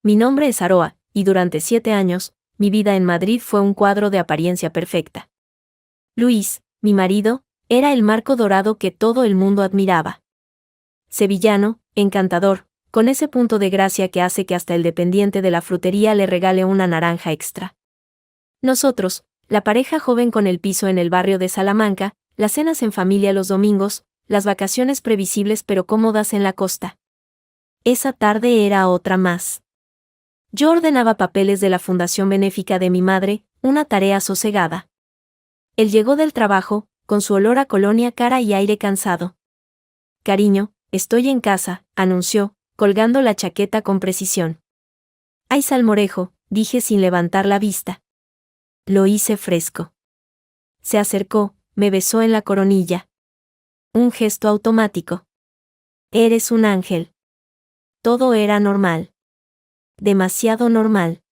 Mi nombre es Aroa, y durante 7 años, mi vida en Madrid fue un cuadro de apariencia perfecta. Luis, mi marido, era el marco dorado que todo el mundo admiraba. Sevillano, encantador, con ese punto de gracia que hace que hasta el dependiente de la frutería le regale una naranja extra. Nosotros, la pareja joven con el piso en el barrio de Salamanca, las cenas en familia los domingos, las vacaciones previsibles pero cómodas en la costa. Esa tarde era otra más. Yo ordenaba papeles de la fundación benéfica de mi madre, una tarea sosegada. Él llegó del trabajo, con su olor a colonia cara y aire cansado. Cariño, estoy en casa, anunció, colgando la chaqueta con precisión. Hay salmorejo, dije sin levantar la vista. Lo hice fresco. Se acercó, me besó en la coronilla. Un gesto automático. Eres un ángel. Todo era normal. Demasiado normal.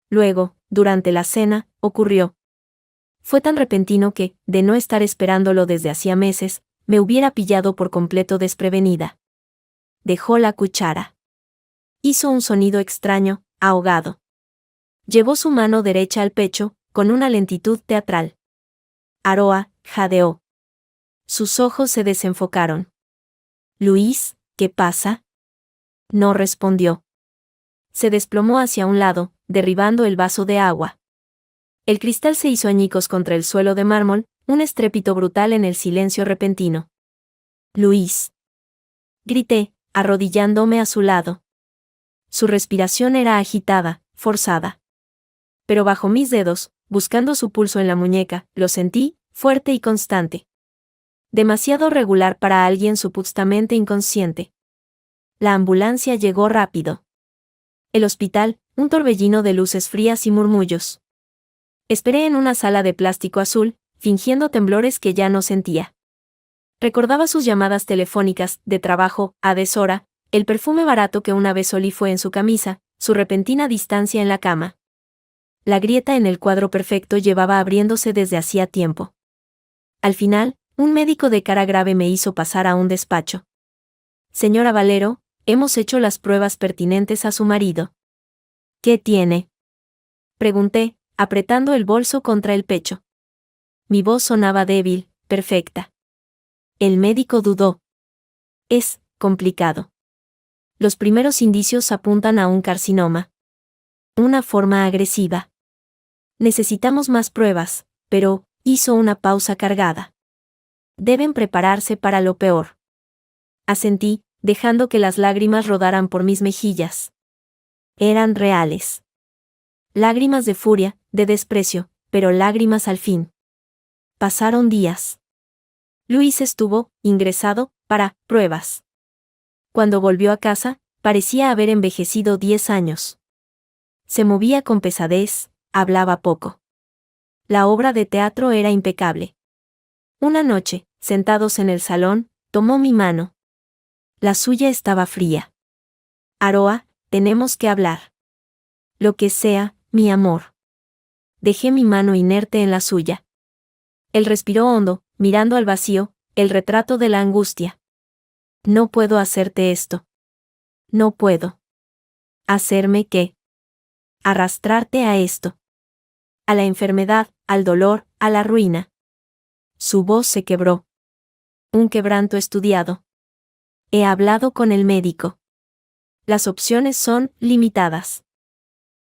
Luego, durante la cena, ocurrió. Fue tan repentino que, de no estar esperándolo desde hacía meses, me hubiera pillado por completo desprevenida. Dejó la cuchara. Hizo un sonido extraño, ahogado. Llevó su mano derecha al pecho, con una lentitud teatral. Aroa, jadeó. Sus ojos se desenfocaron. Luis, ¿qué pasa? No respondió. Se desplomó hacia un lado, derribando el vaso de agua. El cristal se hizo añicos contra el suelo de mármol, un estrépito brutal en el silencio repentino. Luis. Grité, arrodillándome a su lado. Su respiración era agitada, forzada. Pero bajo mis dedos, buscando su pulso en la muñeca, lo sentí, fuerte y constante. Demasiado regular para alguien supuestamente inconsciente. La ambulancia llegó rápido. El hospital, un torbellino de luces frías y murmullos. Esperé en una sala de plástico azul, fingiendo temblores que ya no sentía. Recordaba sus llamadas telefónicas, de trabajo, a deshora, el perfume barato que una vez olí fue en su camisa, su repentina distancia en la cama. La grieta en el cuadro perfecto llevaba abriéndose desde hacía tiempo. Al final, un médico de cara grave me hizo pasar a un despacho. Señora Valero, hemos hecho las pruebas pertinentes a su marido. ¿Qué tiene? Pregunté, apretando el bolso contra el pecho. Mi voz sonaba débil, perfecta. El médico dudó. Es complicado. Los primeros indicios apuntan a un carcinoma. Una forma agresiva. Necesitamos más pruebas, pero, hizo una pausa cargada. Deben prepararse para lo peor. Asentí, dejando que las lágrimas rodaran por mis mejillas. Eran reales. Lágrimas de furia, de desprecio, pero lágrimas al fin. Pasaron días. Luis estuvo, ingresado, para pruebas. Cuando volvió a casa, parecía haber envejecido 10 años. Se movía con pesadez, hablaba poco. La obra de teatro era impecable. Una noche, sentados en el salón, tomó mi mano. La suya estaba fría. Aroa, tenemos que hablar. Lo que sea, mi amor. Dejé mi mano inerte en la suya. Él respiró hondo, mirando al vacío, el retrato de la angustia. No puedo hacerte esto. No puedo. ¿Hacerme qué? Arrastrarte a esto. A la enfermedad, al dolor, a la ruina. Su voz se quebró. Un quebranto estudiado. He hablado con el médico. Las opciones son limitadas.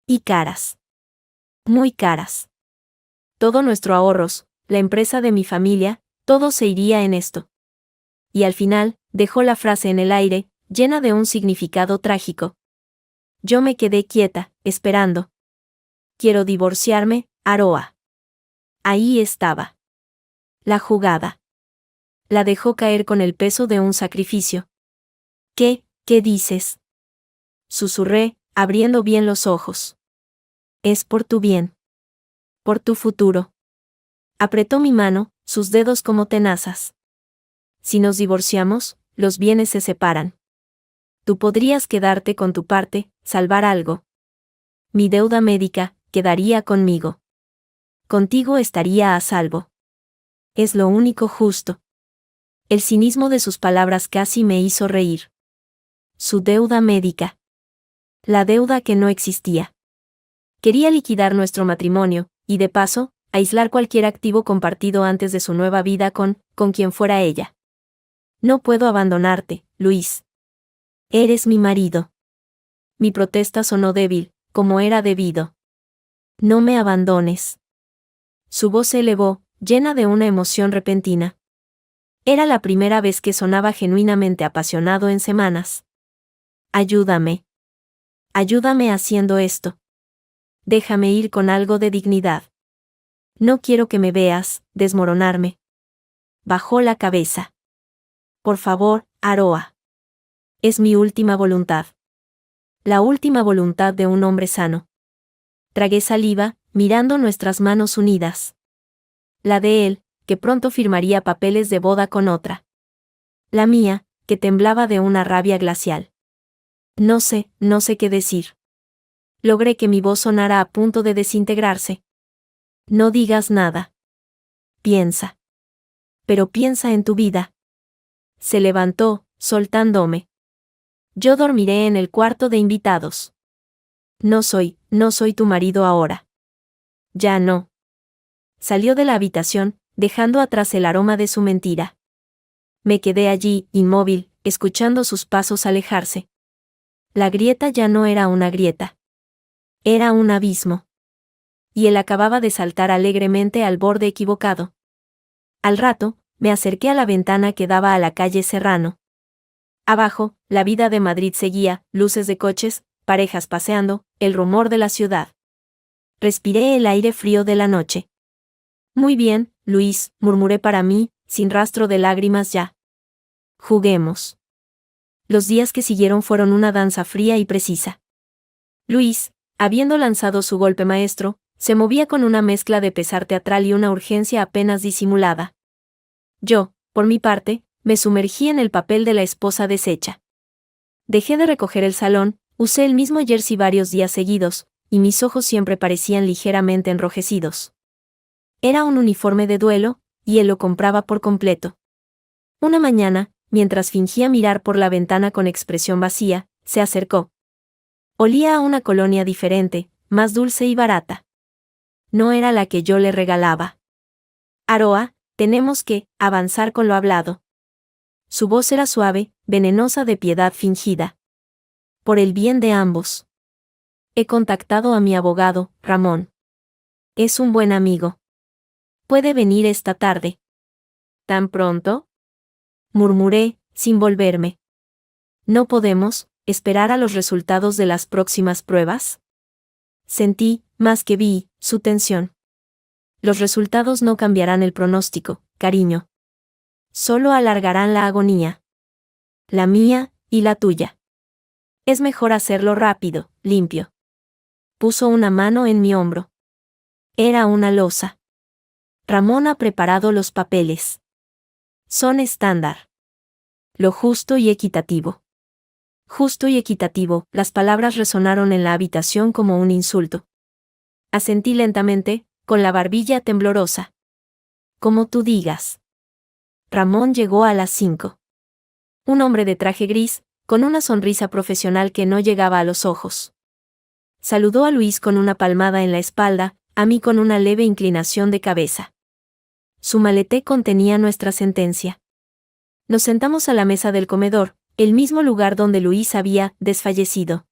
Y caras. Muy caras. Todo nuestro ahorros, la empresa de mi familia, todo se iría en esto. Y al final, dejó la frase en el aire, llena de un significado trágico. Yo me quedé quieta, esperando. Quiero divorciarme, Aroa. Ahí estaba. La jugada. La dejó caer con el peso de un sacrificio. ¿Qué dices? Susurré, abriendo bien los ojos. Es por tu bien. Por tu futuro. Apretó mi mano, sus dedos como tenazas. Si nos divorciamos, los bienes se separan. Tú podrías quedarte con tu parte, salvar algo. Mi deuda médica, quedaría conmigo. Contigo estaría a salvo. Es lo único justo. El cinismo de sus palabras casi me hizo reír. Su deuda médica. La deuda que no existía. Quería liquidar nuestro matrimonio, y de paso, aislar cualquier activo compartido antes de su nueva vida con quien fuera ella. No puedo abandonarte, Luis. Eres mi marido. Mi protesta sonó débil, como era debido. No me abandones. Su voz se elevó, llena de una emoción repentina. Era la primera vez que sonaba genuinamente apasionado en semanas. Ayúdame. Ayúdame haciendo esto. Déjame ir con algo de dignidad. No quiero que me veas desmoronarme. Bajó la cabeza. Por favor, Aroa. Es mi última voluntad. La última voluntad de un hombre sano. Tragué saliva, mirando nuestras manos unidas. La de él, que pronto firmaría papeles de boda con otra. La mía, que temblaba de una rabia glacial. No sé qué decir. Logré que mi voz sonara a punto de desintegrarse. No digas nada. Piensa. Pero piensa en tu vida. Se levantó, soltándome. Yo dormiré en el cuarto de invitados. No soy tu marido ahora. Ya no. Salió de la habitación, dejando atrás el aroma de su mentira. Me quedé allí, inmóvil, escuchando sus pasos alejarse. La grieta ya no era una grieta. Era un abismo. Y él acababa de saltar alegremente al borde equivocado. Al rato, me acerqué a la ventana que daba a la calle Serrano. Abajo, la vida de Madrid seguía, luces de coches, parejas paseando, el rumor de la ciudad. Respiré el aire frío de la noche. Muy bien, Luis, murmuré para mí, sin rastro de lágrimas ya. Juguemos. Los días que siguieron fueron una danza fría y precisa. Luis, habiendo lanzado su golpe maestro, se movía con una mezcla de pesar teatral y una urgencia apenas disimulada. Yo, por mi parte, me sumergí en el papel de la esposa deshecha. Dejé de recoger el salón, usé el mismo jersey varios días seguidos, y mis ojos siempre parecían ligeramente enrojecidos. Era un uniforme de duelo, y él lo compraba por completo. Una mañana, mientras fingía mirar por la ventana con expresión vacía, se acercó. Olía a una colonia diferente, más dulce y barata. No era la que yo le regalaba. Aroa, tenemos que avanzar con lo hablado. Su voz era suave, venenosa de piedad fingida. Por el bien de ambos. He contactado a mi abogado, Ramón. Es un buen amigo. Puede venir esta tarde. ¿Tan pronto? Murmuré, sin volverme. ¿No podemos esperar a los resultados de las próximas pruebas? Sentí, más que vi, su tensión. Los resultados no cambiarán el pronóstico, cariño. Solo alargarán la agonía. La mía, y la tuya. Es mejor hacerlo rápido, limpio. Puso una mano en mi hombro. Era una losa. Ramón ha preparado los papeles. Son estándar. Lo justo y equitativo. Justo y equitativo, las palabras resonaron en la habitación como un insulto. Asentí lentamente, con la barbilla temblorosa. Como tú digas. Ramón llegó a las 5. Un hombre de traje gris, con una sonrisa profesional que no llegaba a los ojos. Saludó a Luis con una palmada en la espalda, a mí con una leve inclinación de cabeza. Su maleté contenía nuestra sentencia. Nos sentamos a la mesa del comedor, el mismo lugar donde Luis había desfallecido.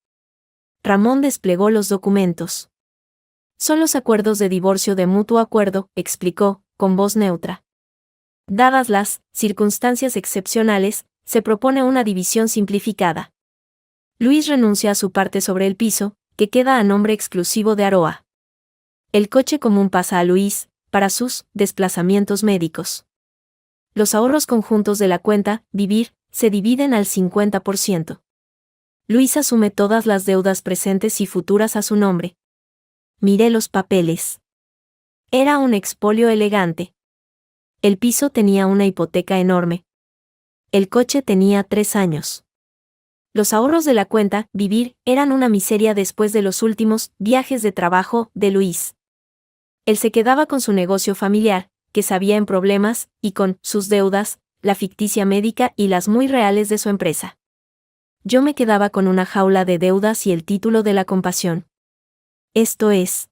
Ramón desplegó los documentos. Son los acuerdos de divorcio de mutuo acuerdo, explicó, con voz neutra. Dadas las circunstancias excepcionales, se propone una división simplificada. Luis renuncia a su parte sobre el piso, que queda a nombre exclusivo de Aroa. El coche común pasa a Luis, para sus desplazamientos médicos. Los ahorros conjuntos de la cuenta, vivir, se dividen al 50%. Luis asume todas las deudas presentes y futuras a su nombre. Miré los papeles. Era un expolio elegante. El piso tenía una hipoteca enorme. El coche tenía 3 años. Los ahorros de la cuenta, vivir, eran una miseria después de los últimos viajes de trabajo de Luis. Él se quedaba con su negocio familiar, que sabía en problemas, y con sus deudas, la ficticia médica y las muy reales de su empresa. Yo me quedaba con una jaula de deudas y el título de la compasión. ¿Esto es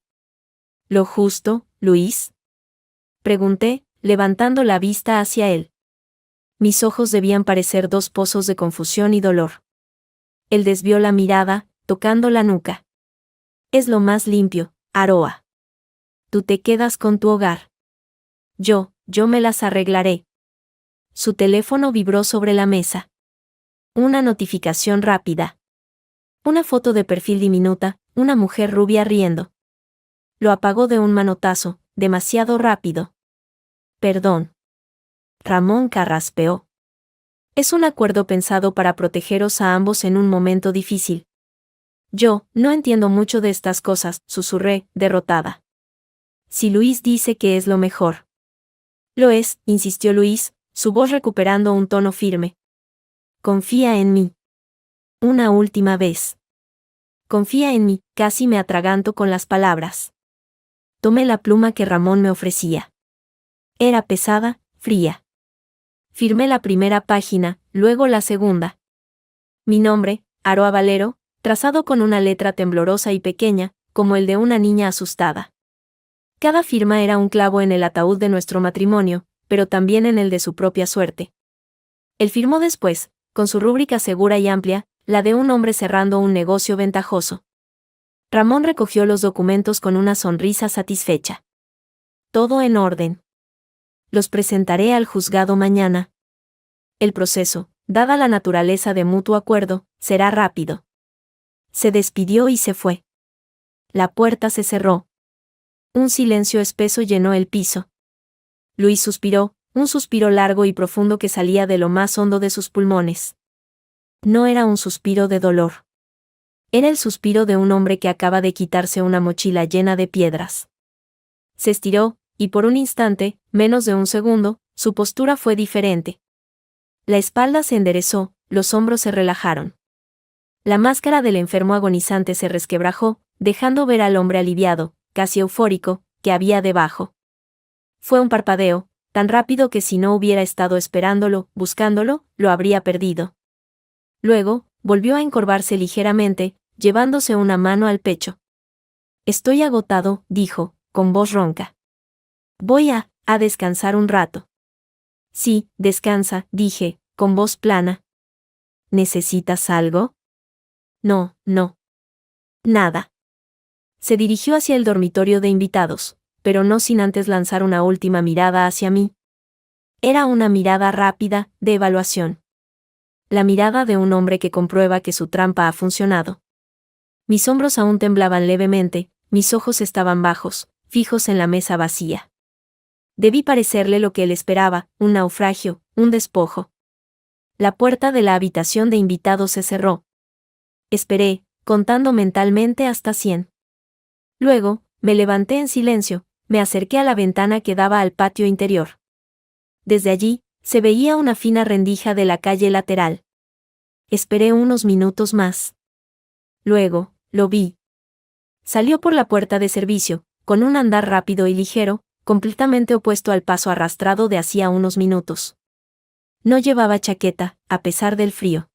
lo justo, Luis?, pregunté, levantando la vista hacia él. Mis ojos debían parecer dos pozos de confusión y dolor. Él desvió la mirada, tocando la nuca. Es lo más limpio, Aroa. Tú te quedas con tu hogar. Yo me las arreglaré. Su teléfono vibró sobre la mesa. Una notificación rápida. Una foto de perfil diminuta, una mujer rubia riendo. Lo apagó de un manotazo, demasiado rápido. Perdón. Ramón carraspeó. Es un acuerdo pensado para protegeros a ambos en un momento difícil. Yo no entiendo mucho de estas cosas, susurré, derrotada. Si Luis dice que es lo mejor. Lo es, insistió Luis, su voz recuperando un tono firme. Confía en mí. Una última vez. Confía en mí, casi me atraganto con las palabras. Tomé la pluma que Ramón me ofrecía. Era pesada, fría. Firmé la primera página, luego la segunda. Mi nombre, Aroa Valero, trazado con una letra temblorosa y pequeña, como el de una niña asustada. Cada firma era un clavo en el ataúd de nuestro matrimonio, pero también en el de su propia suerte. Él firmó después, con su rúbrica segura y amplia, la de un hombre cerrando un negocio ventajoso. Ramón recogió los documentos con una sonrisa satisfecha. Todo en orden. Los presentaré al juzgado mañana. El proceso, dada la naturaleza de mutuo acuerdo, será rápido. Se despidió y se fue. La puerta se cerró. Un silencio espeso llenó el piso. Luis suspiró, un suspiro largo y profundo que salía de lo más hondo de sus pulmones. No era un suspiro de dolor. Era el suspiro de un hombre que acaba de quitarse una mochila llena de piedras. Se estiró, y por un instante, menos de un segundo, su postura fue diferente. La espalda se enderezó, los hombros se relajaron. La máscara del enfermo agonizante se resquebrajó, dejando ver al hombre aliviado, casi eufórico, que había debajo. Fue un parpadeo, tan rápido que si no hubiera estado esperándolo, buscándolo, lo habría perdido. Luego, volvió a encorvarse ligeramente, llevándose una mano al pecho. Estoy agotado, dijo, con voz ronca. Voy a descansar un rato. Sí, descansa, dije, con voz plana. ¿Necesitas algo? No. Nada. Se dirigió hacia el dormitorio de invitados, pero no sin antes lanzar una última mirada hacia mí. Era una mirada rápida, de evaluación. La mirada de un hombre que comprueba que su trampa ha funcionado. Mis hombros aún temblaban levemente, mis ojos estaban bajos, fijos en la mesa vacía. Debí parecerle lo que él esperaba, un naufragio, un despojo. La puerta de la habitación de invitados se cerró. Esperé, contando mentalmente hasta 100. Luego, me levanté en silencio, me acerqué a la ventana que daba al patio interior. Desde allí, se veía una fina rendija de la calle lateral. Esperé unos minutos más. Luego, lo vi. Salió por la puerta de servicio, con un andar rápido y ligero, completamente opuesto al paso arrastrado de hacía unos minutos. No llevaba chaqueta, a pesar del frío.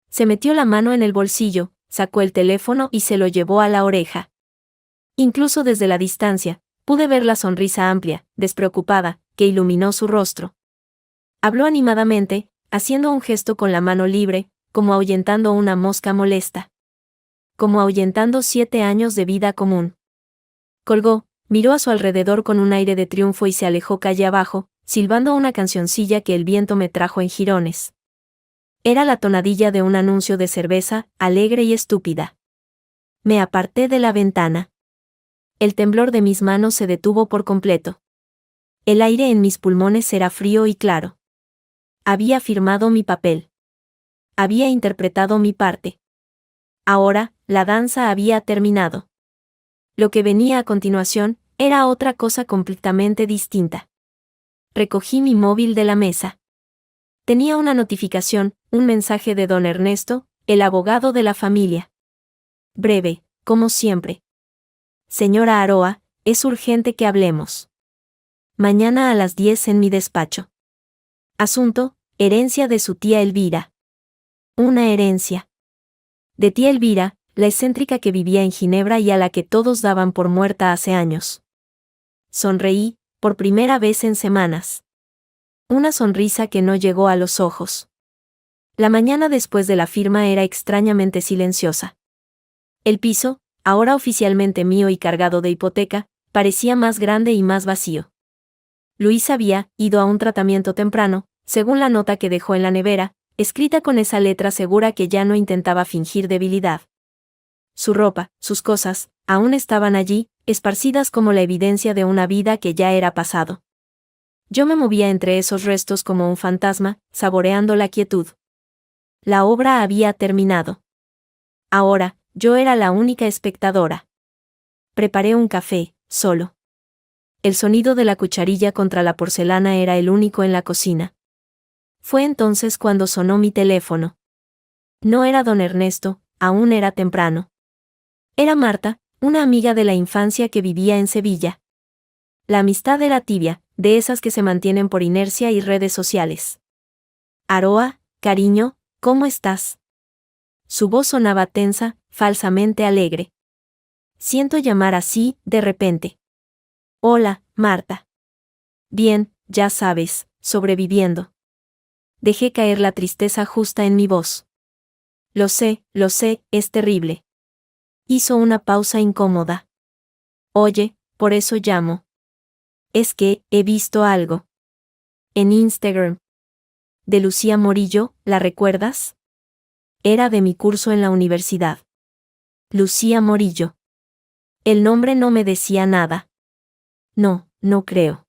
Se metió la mano en el bolsillo, sacó el teléfono y se lo llevó a la oreja. Incluso desde la distancia, pude ver la sonrisa amplia, despreocupada, que iluminó su rostro. Habló animadamente, haciendo un gesto con la mano libre, como ahuyentando una mosca molesta. Como ahuyentando 7 años de vida común. Colgó, miró a su alrededor con un aire de triunfo y se alejó calle abajo, silbando una cancioncilla que el viento me trajo en jirones. Era la tonadilla de un anuncio de cerveza, alegre y estúpida. Me aparté de la ventana. El temblor de mis manos se detuvo por completo. El aire en mis pulmones era frío y claro. Había firmado mi papel. Había interpretado mi parte. Ahora, la danza había terminado. Lo que venía a continuación, era otra cosa completamente distinta. Recogí mi móvil de la mesa. Tenía una notificación, un mensaje de don Ernesto, el abogado de la familia. Breve, como siempre. Señora Aroa, es urgente que hablemos. Mañana a las 10 en mi despacho. Asunto, herencia de su tía Elvira. Una herencia. De tía Elvira, la excéntrica que vivía en Ginebra y a la que todos daban por muerta hace años. Sonreí, por primera vez en semanas. Una sonrisa que no llegó a los ojos. La mañana después de la firma era extrañamente silenciosa. El piso, ahora oficialmente mío y cargado de hipoteca, parecía más grande y más vacío. Luis había ido a un tratamiento temprano, según la nota que dejó en la nevera, escrita con esa letra segura que ya no intentaba fingir debilidad. Su ropa, sus cosas, aún estaban allí, esparcidas como la evidencia de una vida que ya era pasado. Yo me movía entre esos restos como un fantasma, saboreando la quietud. La obra había terminado. Ahora, yo era la única espectadora. Preparé un café, solo. El sonido de la cucharilla contra la porcelana era el único en la cocina. Fue entonces cuando sonó mi teléfono. No era don Ernesto, aún era temprano. Era Marta, una amiga de la infancia que vivía en Sevilla. La amistad era tibia, de esas que se mantienen por inercia y redes sociales. Aroa, cariño, ¿cómo estás? Su voz sonaba tensa, falsamente alegre. Siento llamar así, de repente. Hola, Marta. Bien, ya sabes, sobreviviendo. Dejé caer la tristeza justa en mi voz. Lo sé, es terrible. Hizo una pausa incómoda. Oye, por eso llamo. Es que, he visto algo. En Instagram. De Lucía Morillo, ¿la recuerdas? Era de mi curso en la universidad. Lucía Morillo. El nombre no me decía nada. No, no creo.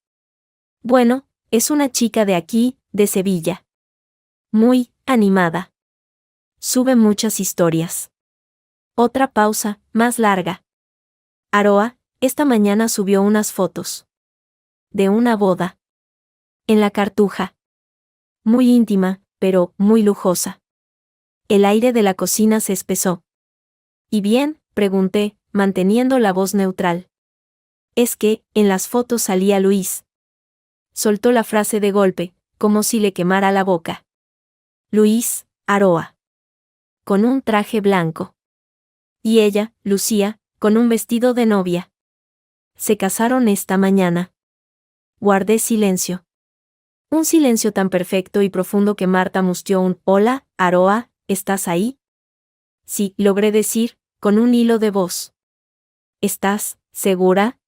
Bueno, es una chica de aquí, de Sevilla. Muy animada. Sube muchas historias. Otra pausa, más larga. Aroa, esta mañana subió unas fotos. De una boda. En la Cartuja. Muy íntima, pero muy lujosa. El aire de la cocina se espesó. ¿Y bien?, pregunté, manteniendo la voz neutral. Es que, en las fotos salía Luis. Soltó la frase de golpe, como si le quemara la boca. Luis, Aroa. Con un traje blanco. Y ella, Lucía, con un vestido de novia. Se casaron esta mañana. Guardé silencio. Un silencio tan perfecto y profundo que Marta mustió un «Hola, Aroa, ¿estás ahí?» Sí, logré decir, con un hilo de voz. ¿Estás segura?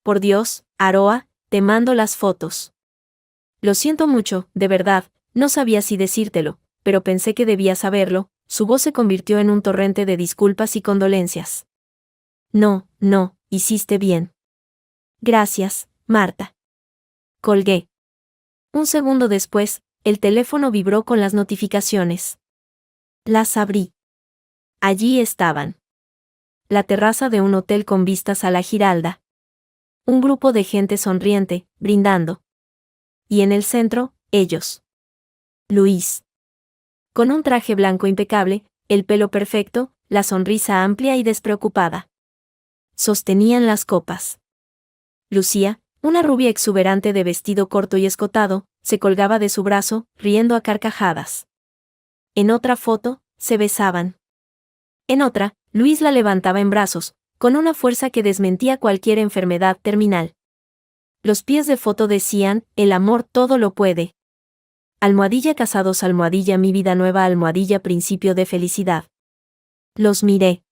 Por Dios, Aroa, te mando las fotos. Lo siento mucho, de verdad, no sabía si decírtelo, pero pensé que debía saberlo. Su voz se convirtió en un torrente de disculpas y condolencias. No, hiciste bien. Gracias, Marta. Colgué. Un segundo después, el teléfono vibró con las notificaciones. Las abrí. Allí estaban. La terraza de un hotel con vistas a la Giralda. Un grupo de gente sonriente, brindando. Y en el centro, ellos. Luis. Con un traje blanco impecable, el pelo perfecto, la sonrisa amplia y despreocupada. Sostenían las copas. Lucía, una rubia exuberante de vestido corto y escotado, se colgaba de su brazo, riendo a carcajadas. En otra foto, se besaban. En otra, Luis la levantaba en brazos, con una fuerza que desmentía cualquier enfermedad terminal. Los pies de foto decían, el amor todo lo puede. Almohadilla casados, almohadilla mi vida nueva, almohadilla principio de felicidad. Los miré.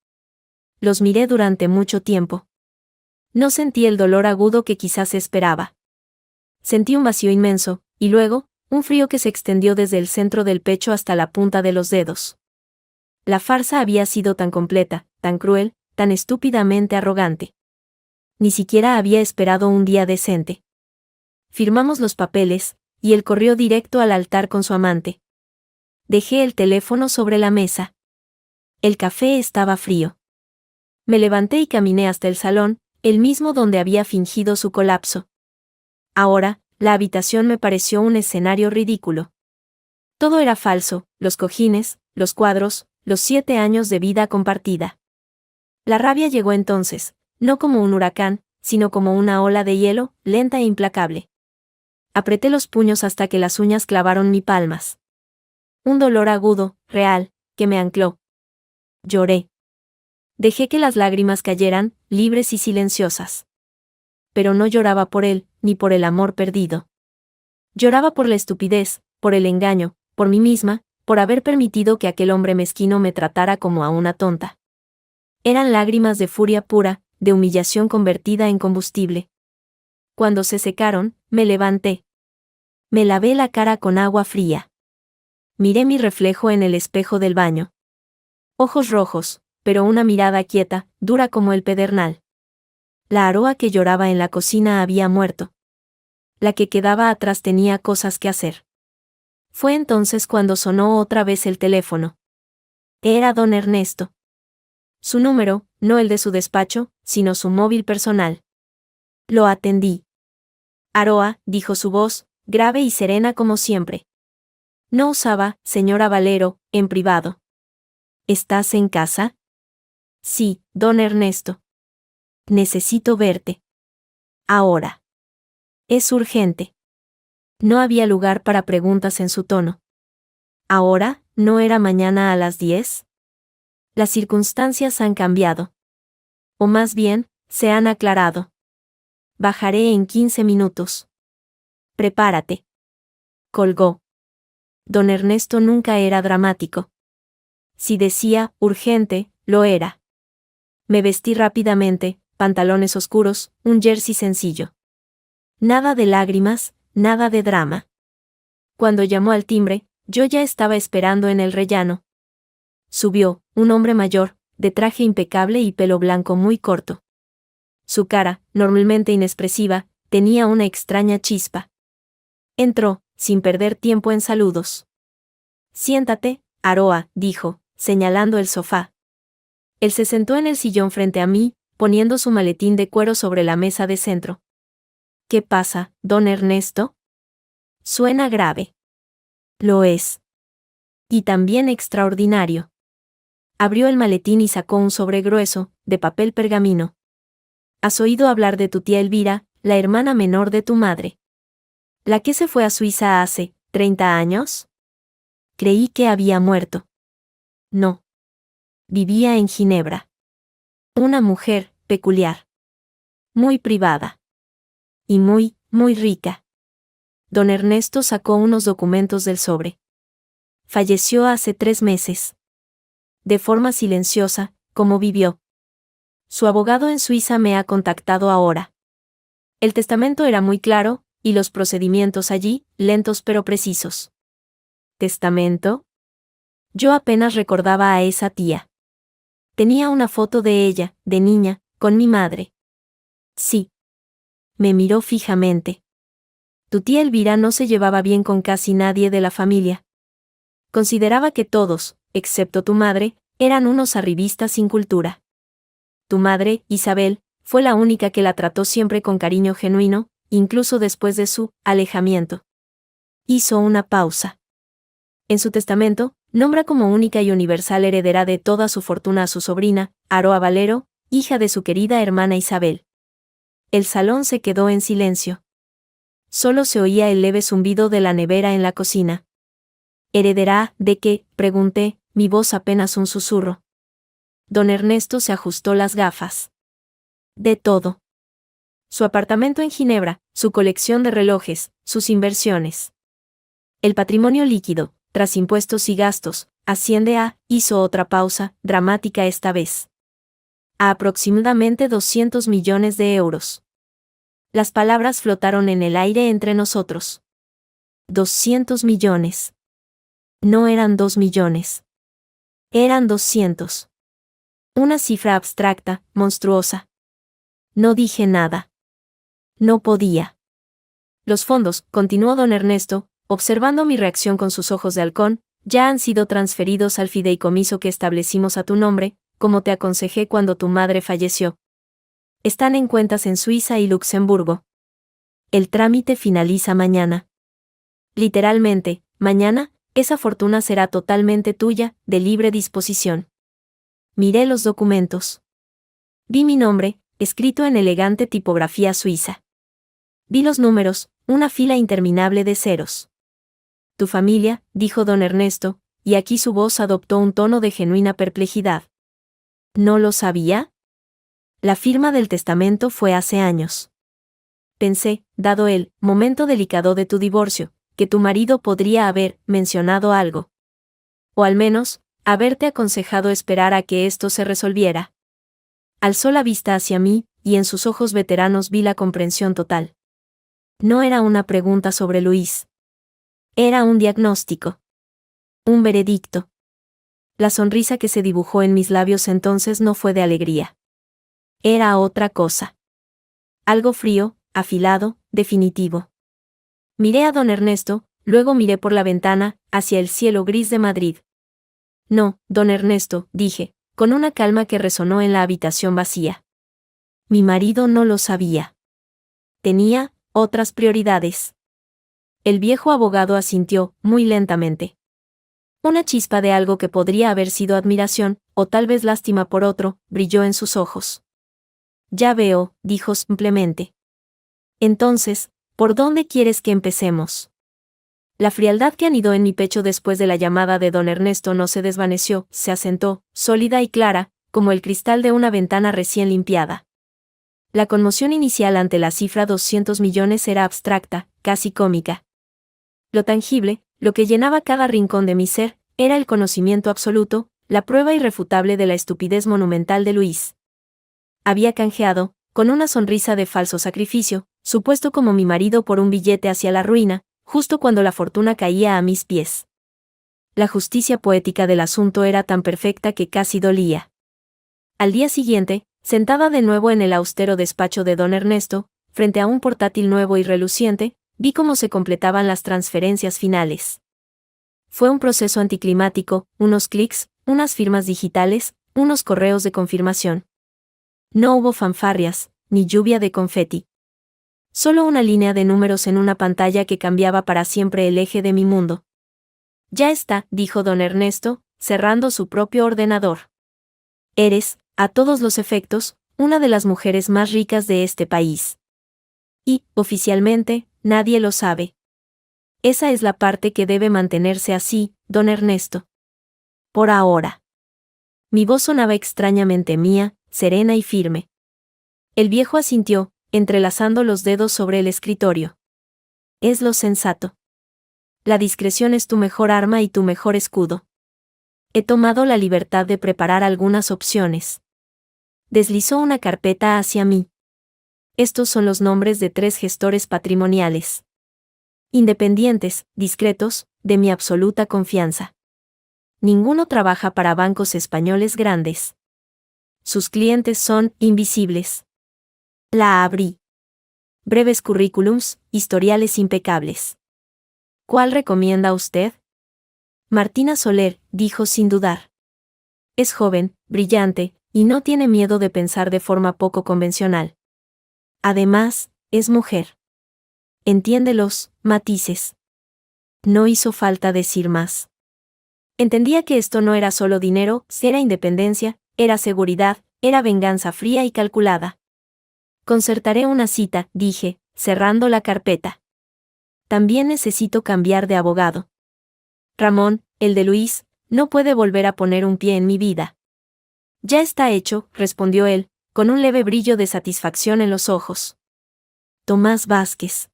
Los miré durante mucho tiempo. No sentí el dolor agudo que quizás esperaba. Sentí un vacío inmenso, y luego, un frío que se extendió desde el centro del pecho hasta la punta de los dedos. La farsa había sido tan completa, tan cruel, tan estúpidamente arrogante. Ni siquiera había esperado un día decente. Firmamos los papeles, y él corrió directo al altar con su amante. Dejé el teléfono sobre la mesa. El café estaba frío. Me levanté y caminé hasta el salón, el mismo donde había fingido su colapso. Ahora, la habitación me pareció un escenario ridículo. Todo era falso, los cojines, los cuadros, los 7 años de vida compartida. La rabia llegó entonces, no como un huracán, sino como una ola de hielo, lenta e implacable. Apreté los puños hasta que las uñas clavaron mis palmas. Un dolor agudo, real, que me ancló. Lloré. Dejé que las lágrimas cayeran, libres y silenciosas. Pero no lloraba por él, ni por el amor perdido. Lloraba por la estupidez, por el engaño, por mí misma, por haber permitido que aquel hombre mezquino me tratara como a una tonta. Eran lágrimas de furia pura, de humillación convertida en combustible. Cuando se secaron, me levanté. Me lavé la cara con agua fría. Miré mi reflejo en el espejo del baño. Ojos rojos, pero una mirada quieta, dura como el pedernal. La Aroa que lloraba en la cocina había muerto. La que quedaba atrás tenía cosas que hacer. Fue entonces cuando sonó otra vez el teléfono. Era don Ernesto. Su número, no el de su despacho, sino su móvil personal. Lo atendí. Aroa, dijo su voz, grave y serena como siempre. No usaba, señora Valero, en privado. ¿Estás en casa? Sí, don Ernesto. Necesito verte. Ahora. Es urgente. No había lugar para preguntas en su tono. ¿Ahora, no era mañana a las 10? Las circunstancias han cambiado. O más bien, se han aclarado. Bajaré en 15 minutos. Prepárate. Colgó. Don Ernesto nunca era dramático. Si decía, urgente, lo era. Me vestí rápidamente, pantalones oscuros, un jersey sencillo. Nada de lágrimas, nada de drama. Cuando llamó al timbre, yo ya estaba esperando en el rellano. Subió, un hombre mayor, de traje impecable y pelo blanco muy corto. Su cara, normalmente inexpresiva, tenía una extraña chispa. Entró, sin perder tiempo en saludos. Siéntate, Aroa, dijo, señalando el sofá. Él se sentó en el sillón frente a mí, poniendo su maletín de cuero sobre la mesa de centro. ¿Qué pasa, don Ernesto? Suena grave. Lo es. Y también extraordinario. Abrió el maletín y sacó un sobre grueso, de papel pergamino. ¿Has oído hablar de tu tía Elvira, la hermana menor de tu madre? ¿La que se fue a Suiza hace 30 años? Creí que había muerto. No. Vivía en Ginebra. Una mujer, peculiar. Muy privada. Y muy, muy rica. Don Ernesto sacó unos documentos del sobre. Falleció hace 3 meses. De forma silenciosa, como vivió. Su abogado en Suiza me ha contactado ahora. El testamento era muy claro, y los procedimientos allí, lentos pero precisos. ¿Testamento? Yo apenas recordaba a esa tía. Tenía una foto de ella, de niña, con mi madre. Sí. Me miró fijamente. Tu tía Elvira no se llevaba bien con casi nadie de la familia. Consideraba que todos, excepto tu madre, eran unos arribistas sin cultura. Tu madre, Isabel, fue la única que la trató siempre con cariño genuino, incluso después de su alejamiento. Hizo una pausa. En su testamento, nombra como única y universal heredera de toda su fortuna a su sobrina, Aroa Valero, hija de su querida hermana Isabel. El salón se quedó en silencio. Solo se oía el leve zumbido de la nevera en la cocina. ¿Heredará de qué?, pregunté, mi voz apenas un susurro. Don Ernesto se ajustó las gafas. De todo. Su apartamento en Ginebra, su colección de relojes, sus inversiones. El patrimonio líquido, tras impuestos y gastos, asciende a, hizo otra pausa, dramática esta vez, a aproximadamente 200 millones de euros. Las palabras flotaron en el aire entre nosotros. 200 millones. No eran 2 millones. Eran 200. Una cifra abstracta, monstruosa. No dije nada. No podía. Los fondos, continuó don Ernesto, observando mi reacción con sus ojos de halcón, ya han sido transferidos al fideicomiso que establecimos a tu nombre, como te aconsejé cuando tu madre falleció. Están en cuentas en Suiza y Luxemburgo. El trámite finaliza mañana. Literalmente, mañana, esa fortuna será totalmente tuya, de libre disposición. Miré los documentos. Vi mi nombre, escrito en elegante tipografía suiza. Vi los números, una fila interminable de ceros. Tu familia, dijo don Ernesto, y aquí su voz adoptó un tono de genuina perplejidad. ¿No lo sabía? La firma del testamento fue hace años. Pensé, dado el momento delicado de tu divorcio, que tu marido podría haber mencionado algo. O al menos, haberte aconsejado esperar a que esto se resolviera. Alzó la vista hacia mí, y en sus ojos veteranos vi la comprensión total. No era una pregunta sobre Luis. Era un diagnóstico. Un veredicto. La sonrisa que se dibujó en mis labios entonces no fue de alegría. Era otra cosa. Algo frío, afilado, definitivo. Miré a don Ernesto, luego miré por la ventana, hacia el cielo gris de Madrid. No, don Ernesto, dije, con una calma que resonó en la habitación vacía. Mi marido no lo sabía. Tenía otras prioridades. El viejo abogado asintió, muy lentamente. Una chispa de algo que podría haber sido admiración, o tal vez lástima por otro, brilló en sus ojos. Ya veo, dijo simplemente. Entonces, ¿por dónde quieres que empecemos? La frialdad que anidó en mi pecho después de la llamada de don Ernesto no se desvaneció, se asentó, sólida y clara, como el cristal de una ventana recién limpiada. La conmoción inicial ante la cifra 200 millones era abstracta, casi cómica. Lo tangible, lo que llenaba cada rincón de mi ser, era el conocimiento absoluto, la prueba irrefutable de la estupidez monumental de Luis. Había canjeado, con una sonrisa de falso sacrificio, su puesto como mi marido por un billete hacia la ruina, justo cuando la fortuna caía a mis pies. La justicia poética del asunto era tan perfecta que casi dolía. Al día siguiente, sentada de nuevo en el austero despacho de don Ernesto, frente a un portátil nuevo y reluciente, vi cómo se completaban las transferencias finales. Fue un proceso anticlimático, unos clics, unas firmas digitales, unos correos de confirmación. No hubo fanfarrias, ni lluvia de confeti. Solo una línea de números en una pantalla que cambiaba para siempre el eje de mi mundo. Ya está, dijo don Ernesto, cerrando su propio ordenador. Eres, a todos los efectos, una de las mujeres más ricas de este país. Y, oficialmente, nadie lo sabe. Esa es la parte que debe mantenerse así, don Ernesto. Por ahora. Mi voz sonaba extrañamente mía, serena y firme. El viejo asintió, entrelazando los dedos sobre el escritorio. Es lo sensato. La discreción es tu mejor arma y tu mejor escudo. He tomado la libertad de preparar algunas opciones. Deslizó una carpeta hacia mí. Estos son los nombres de 3 gestores patrimoniales. Independientes, discretos, de mi absoluta confianza. Ninguno trabaja para bancos españoles grandes. Sus clientes son invisibles. La abrí. Breves currículums, historiales impecables. ¿Cuál recomienda usted? Martina Soler, dijo sin dudar. Es joven, brillante, y no tiene miedo de pensar de forma poco convencional. Además, es mujer. Entiende los matices. No hizo falta decir más. Entendía que esto no era solo dinero, era independencia, era seguridad, era venganza fría y calculada. Concertaré una cita, dije, cerrando la carpeta. También necesito cambiar de abogado. Ramón, el de Luis, no puede volver a poner un pie en mi vida. Ya está hecho, respondió él, con un leve brillo de satisfacción en los ojos. Tomás Vázquez.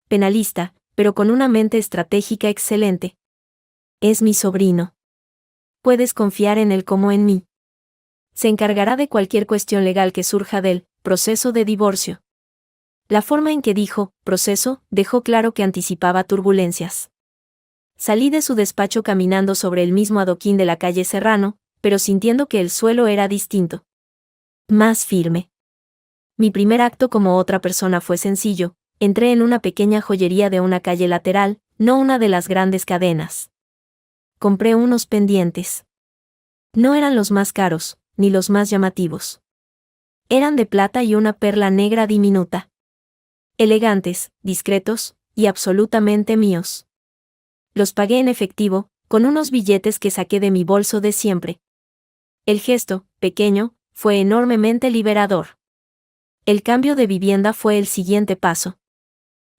Penalista, pero con una mente estratégica excelente. Es mi sobrino. Puedes confiar en él como en mí. Se encargará de cualquier cuestión legal que surja del proceso de divorcio. La forma en que dijo proceso dejó claro que anticipaba turbulencias. Salí de su despacho caminando sobre el mismo adoquín de la calle Serrano, pero sintiendo que el suelo era distinto. Más firme. Mi primer acto como otra persona fue sencillo. Entré en una pequeña joyería de una calle lateral, no una de las grandes cadenas. Compré unos pendientes. No eran los más caros, ni los más llamativos. Eran de plata y una perla negra diminuta. Elegantes, discretos, y absolutamente míos. Los pagué en efectivo, con unos billetes que saqué de mi bolso de siempre. El gesto, pequeño, fue enormemente liberador. El cambio de vivienda fue el siguiente paso.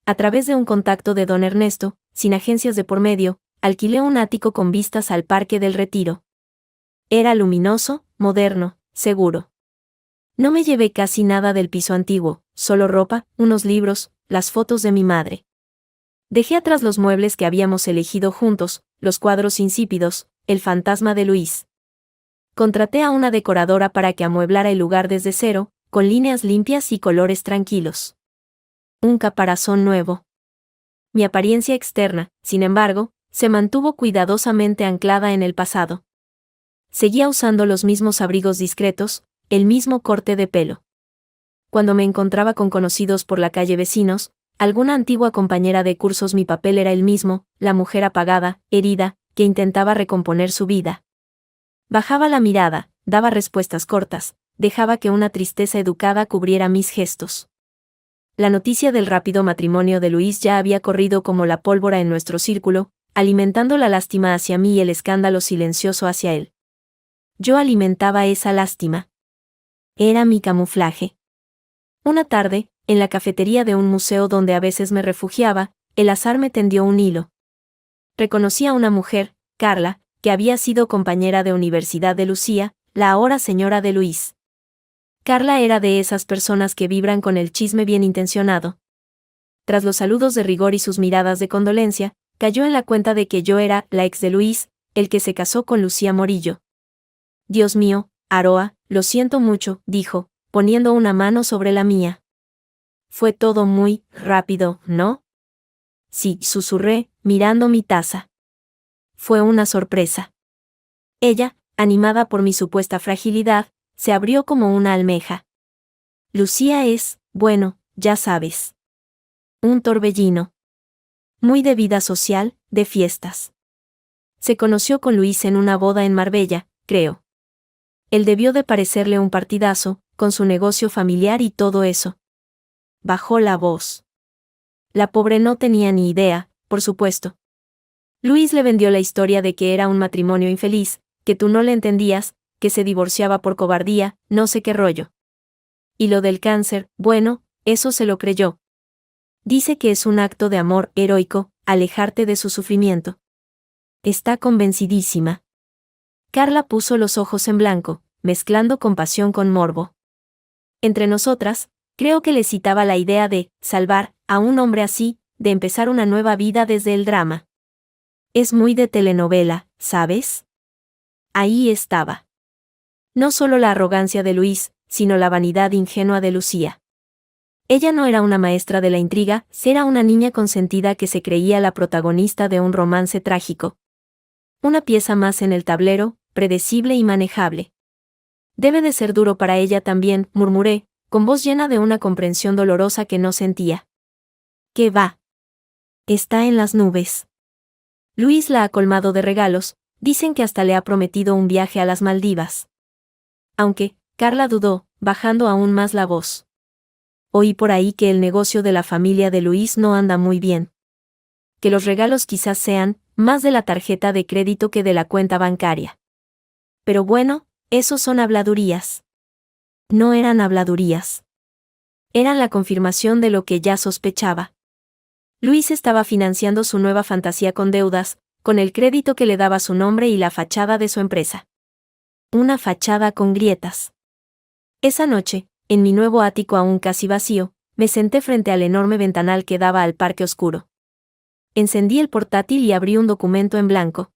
A través de un contacto de don Ernesto, sin agencias de por medio, alquilé un ático con vistas al Parque del Retiro. Era luminoso, moderno, seguro. No me llevé casi nada del piso antiguo, solo ropa, unos libros, las fotos de mi madre. Dejé atrás los muebles que habíamos elegido juntos, los cuadros insípidos, el fantasma de Luis. Contraté a una decoradora para que amueblara el lugar desde cero, con líneas limpias y colores tranquilos. Un caparazón nuevo. Mi apariencia externa, sin embargo, se mantuvo cuidadosamente anclada en el pasado. Seguía usando los mismos abrigos discretos, el mismo corte de pelo. Cuando me encontraba con conocidos por la calle vecinos, alguna antigua compañera de cursos, mi papel era el mismo, la mujer apagada, herida, que intentaba recomponer su vida. Bajaba la mirada, daba respuestas cortas, dejaba que una tristeza educada cubriera mis gestos. La noticia del rápido matrimonio de Luis ya había corrido como la pólvora en nuestro círculo, alimentando la lástima hacia mí y el escándalo silencioso hacia él. Yo alimentaba esa lástima. Era mi camuflaje. Una tarde, en la cafetería de un museo donde a veces me refugiaba, el azar me tendió un hilo. Reconocí a una mujer, Carla, que había sido compañera de universidad de Lucía, la ahora señora de Luis. Carla era de esas personas que vibran con el chisme bien intencionado. Tras los saludos de rigor y sus miradas de condolencia, cayó en la cuenta de que yo era la ex de Luis, el que se casó con Lucía Morillo. Dios mío, Aroa, lo siento mucho, dijo, poniendo una mano sobre la mía. Fue todo muy rápido, ¿no? Sí, susurré, mirando mi taza. Fue una sorpresa. Ella, animada por mi supuesta fragilidad, se abrió como una almeja. Lucía es, bueno, ya sabes. Un torbellino. Muy de vida social, de fiestas. Se conoció con Luis en una boda en Marbella, creo. Él debió de parecerle un partidazo, con su negocio familiar y todo eso. Bajó la voz. La pobre no tenía ni idea, por supuesto. Luis le vendió la historia de que era un matrimonio infeliz, que tú no le entendías, que se divorciaba por cobardía, no sé qué rollo. Y lo del cáncer, bueno, eso se lo creyó. Dice que es un acto de amor heroico, alejarte de su sufrimiento. Está convencidísima. Carla puso los ojos en blanco, mezclando compasión con morbo. Entre nosotras, creo que le citaba la idea de salvar a un hombre así, de empezar una nueva vida desde el drama. Es muy de telenovela, ¿sabes? Ahí estaba. No solo la arrogancia de Luis, sino la vanidad ingenua de Lucía. Ella no era una maestra de la intriga, era una niña consentida que se creía la protagonista de un romance trágico. Una pieza más en el tablero, predecible y manejable. Debe de ser duro para ella también, murmuré, con voz llena de una comprensión dolorosa que no sentía. ¿Qué va? Está en las nubes. Luis la ha colmado de regalos, dicen que hasta le ha prometido un viaje a las Maldivas. Aunque, Carla dudó, bajando aún más la voz. Oí por ahí que el negocio de la familia de Luis no anda muy bien. Que los regalos quizás sean más de la tarjeta de crédito que de la cuenta bancaria. Pero bueno, esos son habladurías. No eran habladurías. Eran la confirmación de lo que ya sospechaba. Luis estaba financiando su nueva fantasía con deudas, con el crédito que le daba su nombre y la fachada de su empresa. Una fachada con grietas. Esa noche, en mi nuevo ático aún casi vacío, me senté frente al enorme ventanal que daba al parque oscuro. Encendí el portátil y abrí un documento en blanco.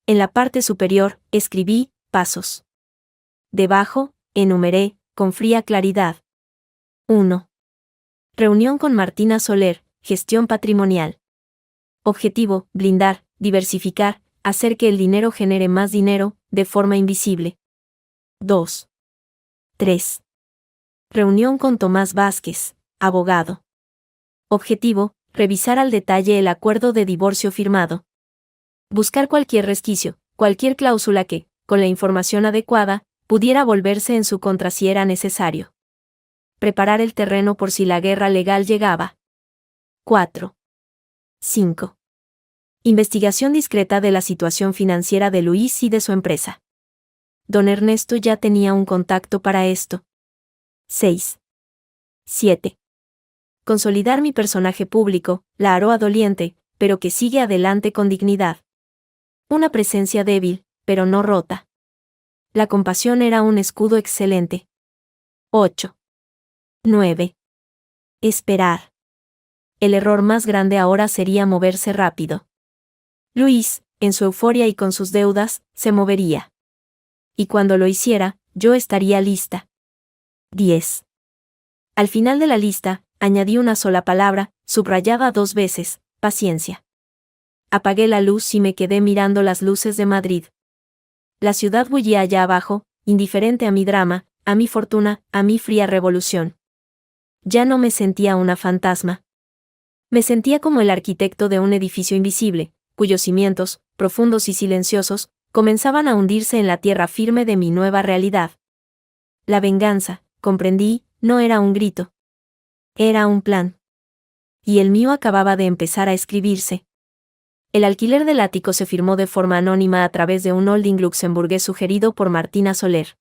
En la parte superior, escribí, pasos. Debajo, enumeré, con fría claridad. 1. Reunión con Martina Soler, gestión patrimonial. Objetivo, blindar, diversificar, hacer que el dinero genere más dinero, de forma invisible. 2. 3. Reunión con Tomás Vázquez, abogado. Objetivo, revisar al detalle el acuerdo de divorcio firmado. Buscar cualquier resquicio, cualquier cláusula que, con la información adecuada, pudiera volverse en su contra si era necesario. Preparar el terreno por si la guerra legal llegaba. 4. 5. Investigación discreta de la situación financiera de Luis y de su empresa. Don Ernesto ya tenía un contacto para esto. 6. 7. Consolidar mi personaje público, la Aroa doliente, pero que sigue adelante con dignidad. Una presencia débil, pero no rota. La compasión era un escudo excelente. 8. 9. Esperar. El error más grande ahora sería moverse rápido. Luis, en su euforia y con sus deudas, se movería. Y cuando lo hiciera, yo estaría lista. 10. Al final de la lista, añadí una sola palabra, subrayada 2 veces, paciencia. Apagué la luz y me quedé mirando las luces de Madrid. La ciudad bullía allá abajo, indiferente a mi drama, a mi fortuna, a mi fría revolución. Ya no me sentía una fantasma. Me sentía como el arquitecto de un edificio invisible, cuyos cimientos, profundos y silenciosos, comenzaban a hundirse en la tierra firme de mi nueva realidad. La venganza, comprendí, no era un grito. Era un plan. Y el mío acababa de empezar a escribirse. El alquiler del ático se firmó de forma anónima a través de un holding luxemburgués sugerido por Martina Soler.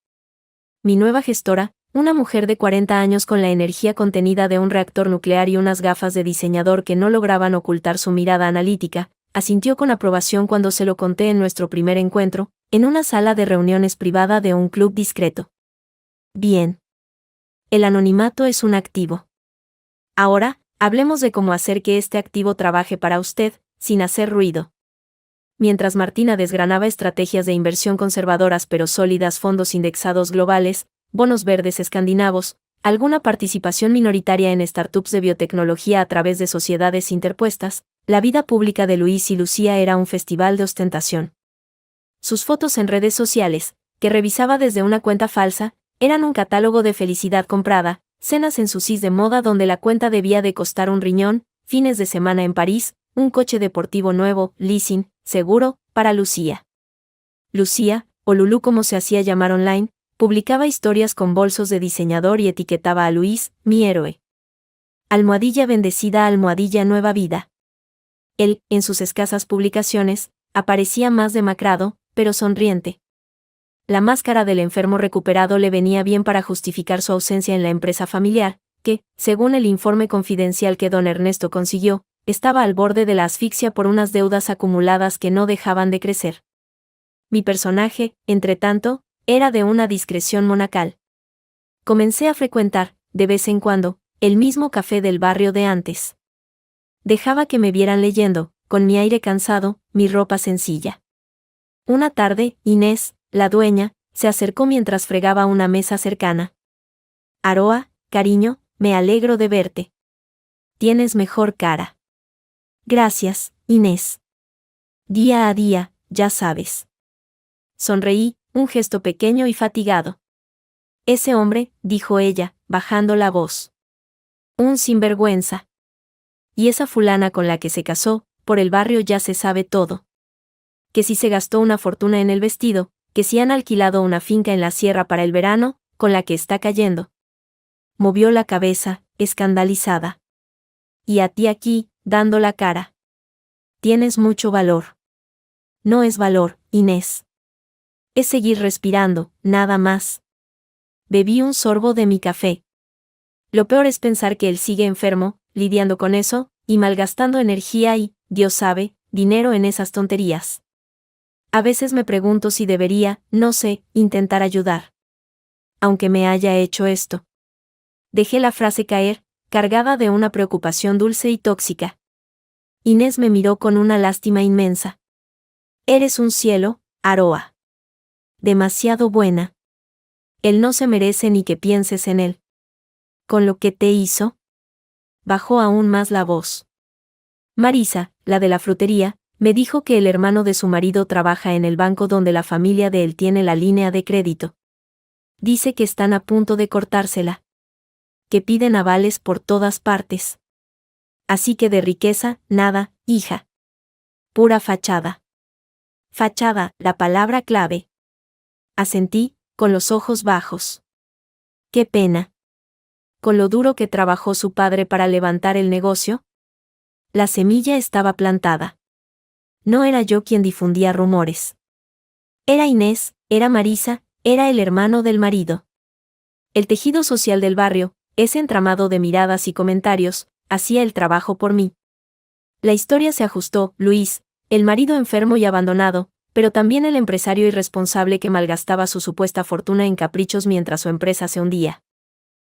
Mi nueva gestora, una mujer de 40 años con la energía contenida de un reactor nuclear y unas gafas de diseñador que no lograban ocultar su mirada analítica, asintió con aprobación cuando se lo conté en nuestro primer encuentro, en una sala de reuniones privada de un club discreto. Bien. El anonimato es un activo. Ahora, hablemos de cómo hacer que este activo trabaje para usted, sin hacer ruido. Mientras Martina desgranaba estrategias de inversión conservadoras pero sólidas, fondos indexados globales, bonos verdes escandinavos, alguna participación minoritaria en startups de biotecnología a través de sociedades interpuestas, la vida pública de Luis y Lucía era un festival de ostentación. Sus fotos en redes sociales, que revisaba desde una cuenta falsa, eran un catálogo de felicidad comprada, cenas en sucis de moda donde la cuenta debía de costar un riñón, fines de semana en París, un coche deportivo nuevo, leasing, seguro, para Lucía. Lucía, o Lulú como se hacía llamar online, publicaba historias con bolsos de diseñador y etiquetaba a Luis, mi héroe. Almohadilla bendecida, almohadilla nueva vida. Él, en sus escasas publicaciones, aparecía más demacrado, pero sonriente. La máscara del enfermo recuperado le venía bien para justificar su ausencia en la empresa familiar, que, según el informe confidencial que don Ernesto consiguió, estaba al borde de la asfixia por unas deudas acumuladas que no dejaban de crecer. Mi personaje, entretanto, era de una discreción monacal. Comencé a frecuentar, de vez en cuando, el mismo café del barrio de antes. Dejaba que me vieran leyendo, con mi aire cansado, mi ropa sencilla. Una tarde, Inés, la dueña, se acercó mientras fregaba una mesa cercana. Aroa, cariño, me alegro de verte. Tienes mejor cara. Gracias, Inés. Día a día, ya sabes. Sonreí, un gesto pequeño y fatigado. Ese hombre, dijo ella, bajando la voz. Un sinvergüenza. Y esa fulana con la que se casó, por el barrio ya se sabe todo. Que si se gastó una fortuna en el vestido, que si han alquilado una finca en la sierra para el verano, con la que está cayendo. Movió la cabeza, escandalizada. Y a ti aquí, dando la cara. Tienes mucho valor. No es valor, Inés. Es seguir respirando, nada más. Bebí un sorbo de mi café. Lo peor es pensar que él sigue enfermo, lidiando con eso, y malgastando energía y, Dios sabe, dinero en esas tonterías. A veces me pregunto si debería, no sé, intentar ayudar. Aunque me haya hecho esto. Dejé la frase caer, cargada de una preocupación dulce y tóxica. Inés me miró con una lástima inmensa. Eres un cielo, Aroa. Demasiado buena. Él no se merece ni que pienses en él. ¿Con lo que te hizo? Bajó aún más la voz. Marisa, la de la frutería, me dijo que el hermano de su marido trabaja en el banco donde la familia de él tiene la línea de crédito. Dice que están a punto de cortársela. Que piden avales por todas partes. Así que de riqueza, nada, hija. Pura fachada. Fachada, la palabra clave. Asentí, con los ojos bajos. Qué pena. Con lo duro que trabajó su padre para levantar el negocio. La semilla estaba plantada. No era yo quien difundía rumores. Era Inés, era Marisa, era el hermano del marido. El tejido social del barrio, ese entramado de miradas y comentarios, hacía el trabajo por mí. La historia se ajustó, Luis, el marido enfermo y abandonado, pero también el empresario irresponsable que malgastaba su supuesta fortuna en caprichos mientras su empresa se hundía.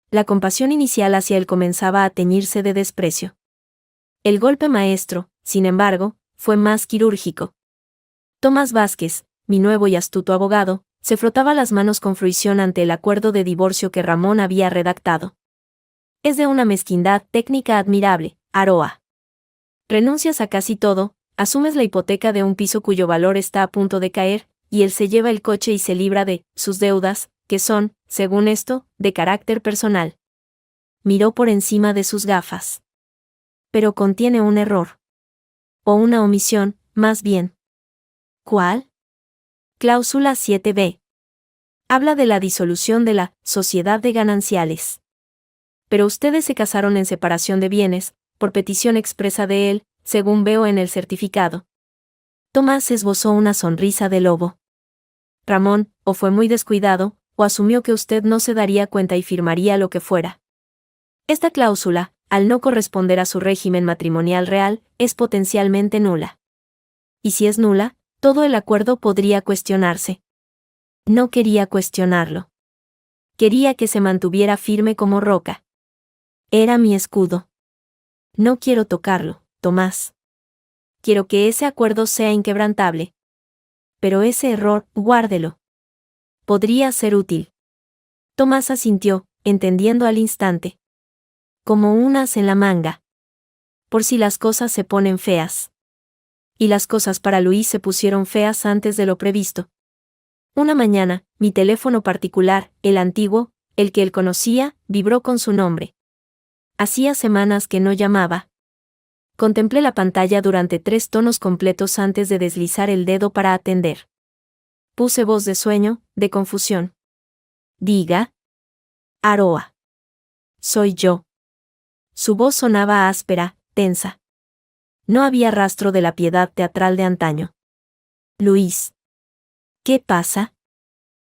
La compasión inicial hacia él comenzaba a teñirse de desprecio. El golpe maestro, sin embargo, fue más quirúrgico. Tomás Vázquez, mi nuevo y astuto abogado, se frotaba las manos con fruición ante el acuerdo de divorcio que Ramón había redactado. Es de una mezquindad técnica admirable, Aroa. Renuncias a casi todo, asumes la hipoteca de un piso cuyo valor está a punto de caer, y él se lleva el coche y se libra de sus deudas, que son, según esto, de carácter personal. Miró por encima de sus gafas. Pero contiene un error. O una omisión, más bien. ¿Cuál? Cláusula 7b. Habla de la disolución de la sociedad de gananciales. Pero ustedes se casaron en separación de bienes, por petición expresa de él, según veo en el certificado. Tomás esbozó una sonrisa de lobo. Ramón, o fue muy descuidado, o asumió que usted no se daría cuenta y firmaría lo que fuera. Esta cláusula, al no corresponder a su régimen matrimonial real, es potencialmente nula. Y si es nula, todo el acuerdo podría cuestionarse. No quería cuestionarlo. Quería que se mantuviera firme como roca. Era mi escudo. No quiero tocarlo, Tomás. Quiero que ese acuerdo sea inquebrantable. Pero ese error, guárdelo. Podría ser útil. Tomás asintió, entendiendo al instante. Como un as en la manga. Por si las cosas se ponen feas. Y las cosas para Luis se pusieron feas antes de lo previsto. Una mañana, mi teléfono particular, el antiguo, el que él conocía, vibró con su nombre. Hacía semanas que no llamaba. Contemplé la pantalla durante 3 tonos completos antes de deslizar el dedo para atender. Puse voz de sueño, de confusión. Diga. Aroa. Soy yo. Su voz sonaba áspera, tensa. No había rastro de la piedad teatral de antaño. Luis. ¿Qué pasa?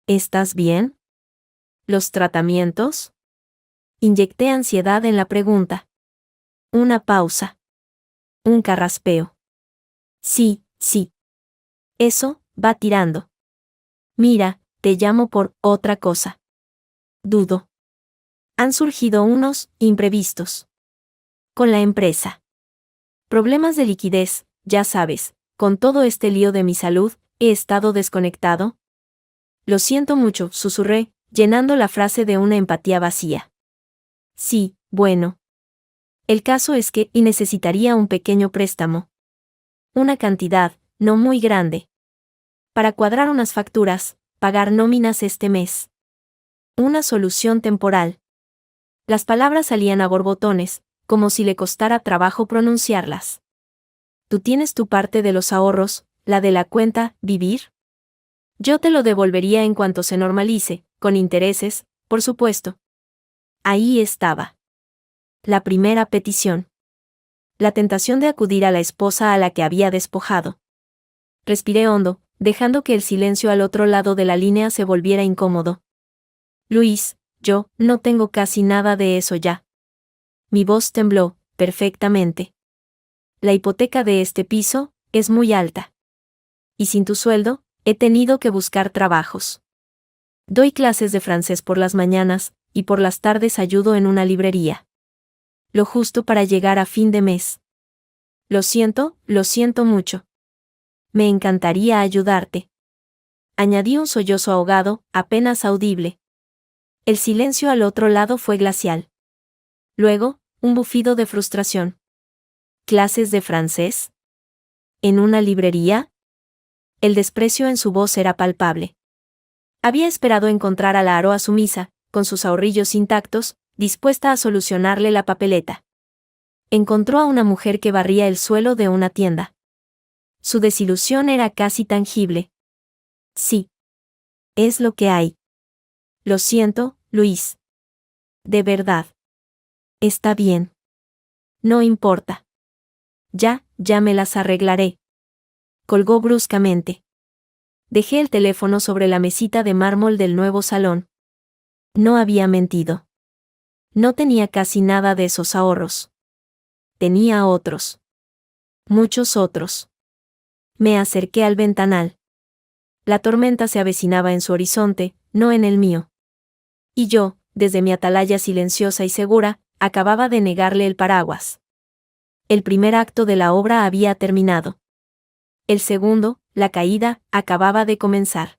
¿Estás bien? ¿Los tratamientos? Inyecté ansiedad en la pregunta. Una pausa. Un carraspeo. Sí, sí. Eso, va tirando. Mira, te llamo por otra cosa. Dudo. Han surgido unos imprevistos. Con la empresa. Problemas de liquidez, ya sabes, con todo este lío de mi salud, ¿he estado desconectado? Lo siento mucho, susurré, llenando la frase de una empatía vacía. Sí, bueno. El caso es que necesitaría un pequeño préstamo. Una cantidad, no muy grande. Para cuadrar unas facturas, pagar nóminas este mes. Una solución temporal. Las palabras salían a borbotones, como si le costara trabajo pronunciarlas. ¿Tú tienes tu parte de los ahorros, la de la cuenta, vivir? Yo te lo devolvería en cuanto se normalice, con intereses, por supuesto. Ahí estaba. La primera petición. La tentación de acudir a la esposa a la que había despojado. Respiré hondo, dejando que el silencio al otro lado de la línea se volviera incómodo. Luis, yo no tengo casi nada de eso ya. Mi voz tembló, perfectamente. La hipoteca de este piso es muy alta. Y sin tu sueldo, he tenido que buscar trabajos. Doy clases de francés por las mañanas, y por las tardes ayudo en una librería. Lo justo para llegar a fin de mes. Lo siento mucho. Me encantaría ayudarte. Añadí un sollozo ahogado, apenas audible. El silencio al otro lado fue glacial. Luego, un bufido de frustración. ¿Clases de francés? ¿En una librería? El desprecio en su voz era palpable. Había esperado encontrar a la Aroa sumisa, con sus ahorrillos intactos, dispuesta a solucionarle la papeleta. Encontró a una mujer que barría el suelo de una tienda. Su desilusión era casi tangible. Sí. Es lo que hay. Lo siento, Luis. De verdad. Está bien. No importa. Ya me las arreglaré. Colgó bruscamente. Dejé el teléfono sobre la mesita de mármol del nuevo salón. No había mentido. No tenía casi nada de esos ahorros. Tenía otros. Muchos otros. Me acerqué al ventanal. La tormenta se avecinaba en su horizonte, no en el mío. Y yo, desde mi atalaya silenciosa y segura, acababa de negarle el paraguas. El primer acto de la obra había terminado. El segundo, la caída, acababa de comenzar.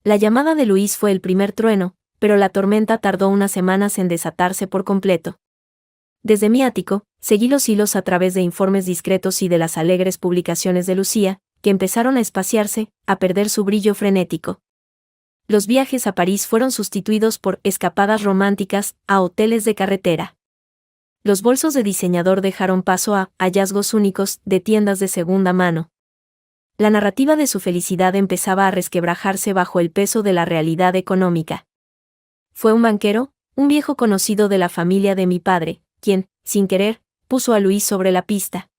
La llamada de Luis fue el primer trueno, pero la tormenta tardó unas semanas en desatarse por completo. Desde mi ático, seguí los hilos a través de informes discretos y de las alegres publicaciones de Lucía, que empezaron a espaciarse, a perder su brillo frenético. Los viajes a París fueron sustituidos por escapadas románticas a hoteles de carretera. Los bolsos de diseñador dejaron paso a hallazgos únicos de tiendas de segunda mano. La narrativa de su felicidad empezaba a resquebrajarse bajo el peso de la realidad económica. Fue un banquero, un viejo conocido de la familia de mi padre, quien, sin querer, puso a Luis sobre la pista.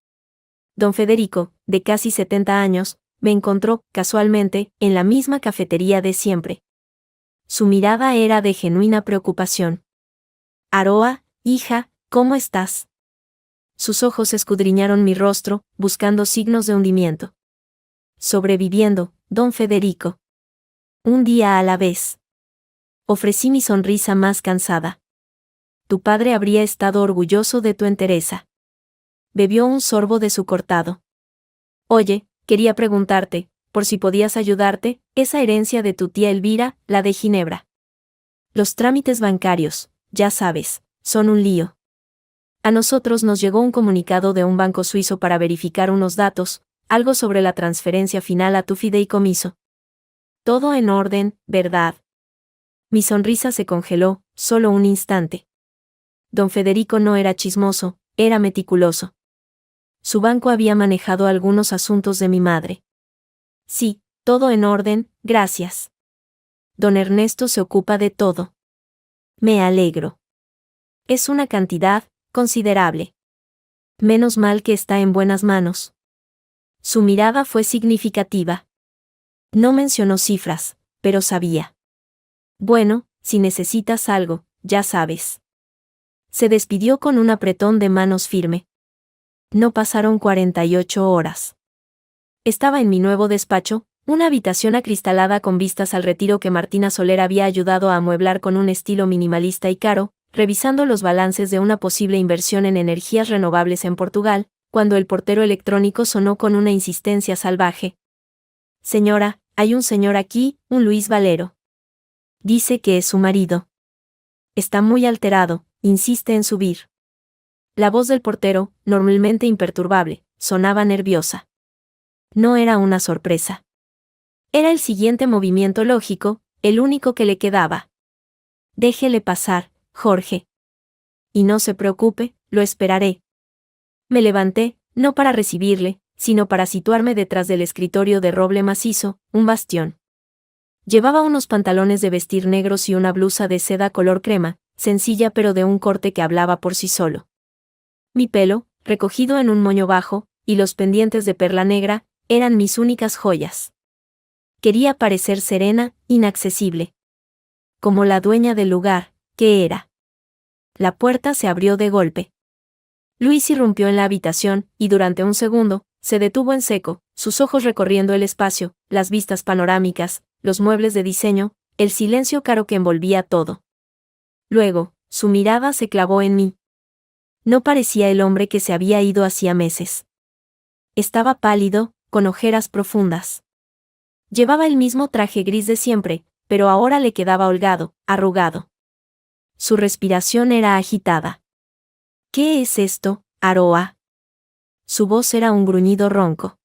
Don Federico, de casi 70 años, me encontró, casualmente, en la misma cafetería de siempre. Su mirada era de genuina preocupación. Aroa, hija, ¿cómo estás? Sus ojos escudriñaron mi rostro, buscando signos de hundimiento. Sobreviviendo, don Federico. Un día a la vez. Ofrecí mi sonrisa más cansada. Tu padre habría estado orgulloso de tu entereza. Bebió un sorbo de su cortado. Oye, quería preguntarte, por si podías ayudarte, esa herencia de tu tía Elvira, la de Ginebra. Los trámites bancarios, ya sabes, son un lío. A nosotros nos llegó un comunicado de un banco suizo para verificar unos datos, algo sobre la transferencia final a tu fideicomiso. Todo en orden, ¿verdad? Mi sonrisa se congeló, solo un instante. Don Federico no era chismoso, era meticuloso. Su banco había manejado algunos asuntos de mi madre. Sí, todo en orden, gracias. Don Ernesto se ocupa de todo. Me alegro. Es una cantidad considerable. Menos mal que está en buenas manos. Su mirada fue significativa. No mencionó cifras, pero sabía. Bueno, si necesitas algo, ya sabes. Se despidió con un apretón de manos firme. No pasaron 48 horas. Estaba en mi nuevo despacho, una habitación acristalada con vistas al retiro que Martina Soler había ayudado a amueblar con un estilo minimalista y caro, revisando los balances de una posible inversión en energías renovables en Portugal, cuando el portero electrónico sonó con una insistencia salvaje. Señora, hay un señor aquí, un Luis Valero. Dice que es su marido. Está muy alterado, insiste en subir. La voz del portero, normalmente imperturbable, sonaba nerviosa. No era una sorpresa. Era el siguiente movimiento lógico, el único que le quedaba. Déjele pasar, Jorge. Y no se preocupe, lo esperaré. Me levanté, no para recibirle, sino para situarme detrás del escritorio de roble macizo, un bastión. Llevaba unos pantalones de vestir negros y una blusa de seda color crema, sencilla pero de un corte que hablaba por sí solo. Mi pelo, recogido en un moño bajo, y los pendientes de perla negra, eran mis únicas joyas. Quería parecer serena, inaccesible. Como la dueña del lugar, que era. La puerta se abrió de golpe. Luis irrumpió en la habitación, y durante un segundo, se detuvo en seco, sus ojos recorriendo el espacio, las vistas panorámicas, los muebles de diseño, el silencio caro que envolvía todo. Luego, su mirada se clavó en mí. No parecía el hombre que se había ido hacía meses. Estaba pálido, con ojeras profundas. Llevaba el mismo traje gris de siempre, pero ahora le quedaba holgado, arrugado. Su respiración era agitada. ¿Qué es esto, Aroa? Su voz era un gruñido ronco.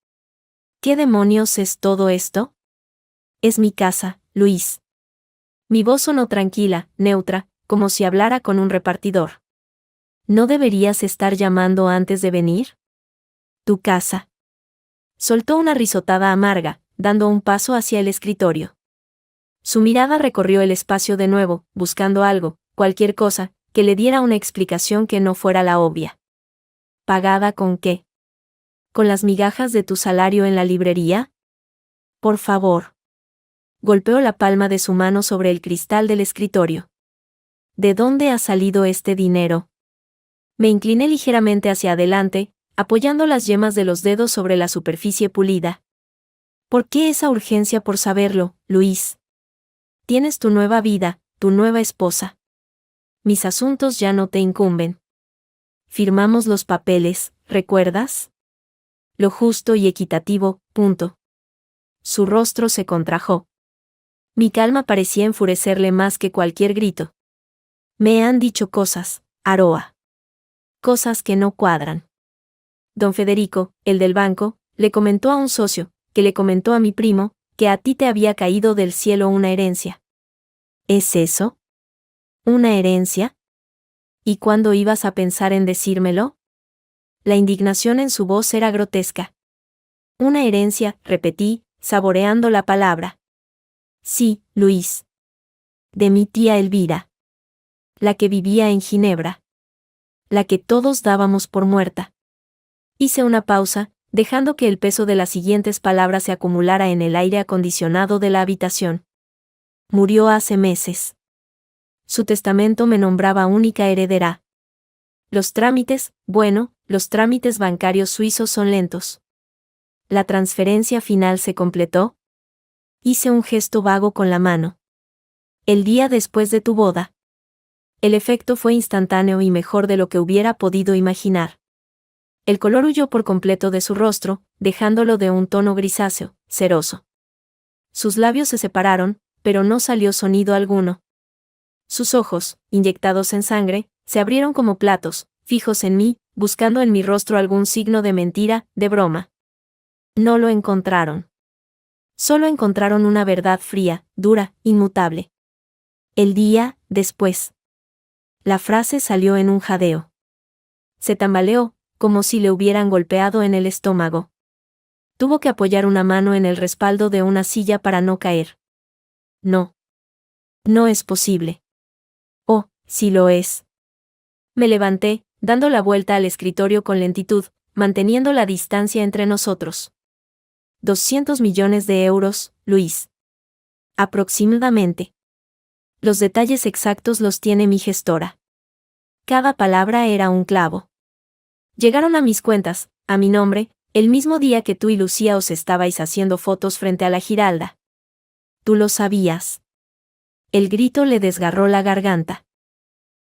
¿Qué demonios es todo esto? Es mi casa, Luis. Mi voz sonó tranquila, neutra, como si hablara con un repartidor. ¿No deberías estar llamando antes de venir? Tu casa. Soltó una risotada amarga, dando un paso hacia el escritorio. Su mirada recorrió el espacio de nuevo, buscando algo, cualquier cosa, que le diera una explicación que no fuera la obvia. ¿Pagada con qué? ¿Con las migajas de tu salario en la librería? Por favor. Golpeó la palma de su mano sobre el cristal del escritorio. ¿De dónde ha salido este dinero? Me incliné ligeramente hacia adelante, apoyando las yemas de los dedos sobre la superficie pulida. ¿Por qué esa urgencia por saberlo, Luis? Tienes tu nueva vida, tu nueva esposa. Mis asuntos ya no te incumben. Firmamos los papeles, ¿recuerdas? Lo justo y equitativo, punto. Su rostro se contrajo. Mi calma parecía enfurecerle más que cualquier grito. Me han dicho cosas, Aroa. Cosas que no cuadran. Don Federico, el del banco, le comentó a un socio, que le comentó a mi primo, que a ti te había caído del cielo una herencia. ¿Es eso? ¿Una herencia? ¿Y cuándo ibas a pensar en decírmelo? La indignación en su voz era grotesca. Una herencia, repetí, saboreando la palabra. Sí, Luis. De mi tía Elvira. La que vivía en Ginebra. La que todos dábamos por muerta. Hice una pausa, dejando que el peso de las siguientes palabras se acumulara en el aire acondicionado de la habitación. Murió hace meses. Su testamento me nombraba única heredera. Los trámites, bueno, los trámites bancarios suizos son lentos. ¿La transferencia final se completó? Hice un gesto vago con la mano. El día después de tu boda. El efecto fue instantáneo y mejor de lo que hubiera podido imaginar. El color huyó por completo de su rostro, dejándolo de un tono grisáceo, ceroso. Sus labios se separaron, pero no salió sonido alguno. Sus ojos, inyectados en sangre, se abrieron como platos, fijos en mí, buscando en mi rostro algún signo de mentira, de broma. No lo encontraron. Solo encontraron una verdad fría, dura, inmutable. El día, después. La frase salió en un jadeo. Se tambaleó, como si le hubieran golpeado en el estómago. Tuvo que apoyar una mano en el respaldo de una silla para no caer. No. No es posible. Oh, sí lo es. Me levanté, dando la vuelta al escritorio con lentitud, manteniendo la distancia entre nosotros. 200 millones de euros, Luis. Aproximadamente. Los detalles exactos los tiene mi gestora. Cada palabra era un clavo. Llegaron a mis cuentas, a mi nombre, el mismo día que tú y Lucía os estabais haciendo fotos frente a la Giralda. Tú lo sabías. El grito le desgarró la garganta.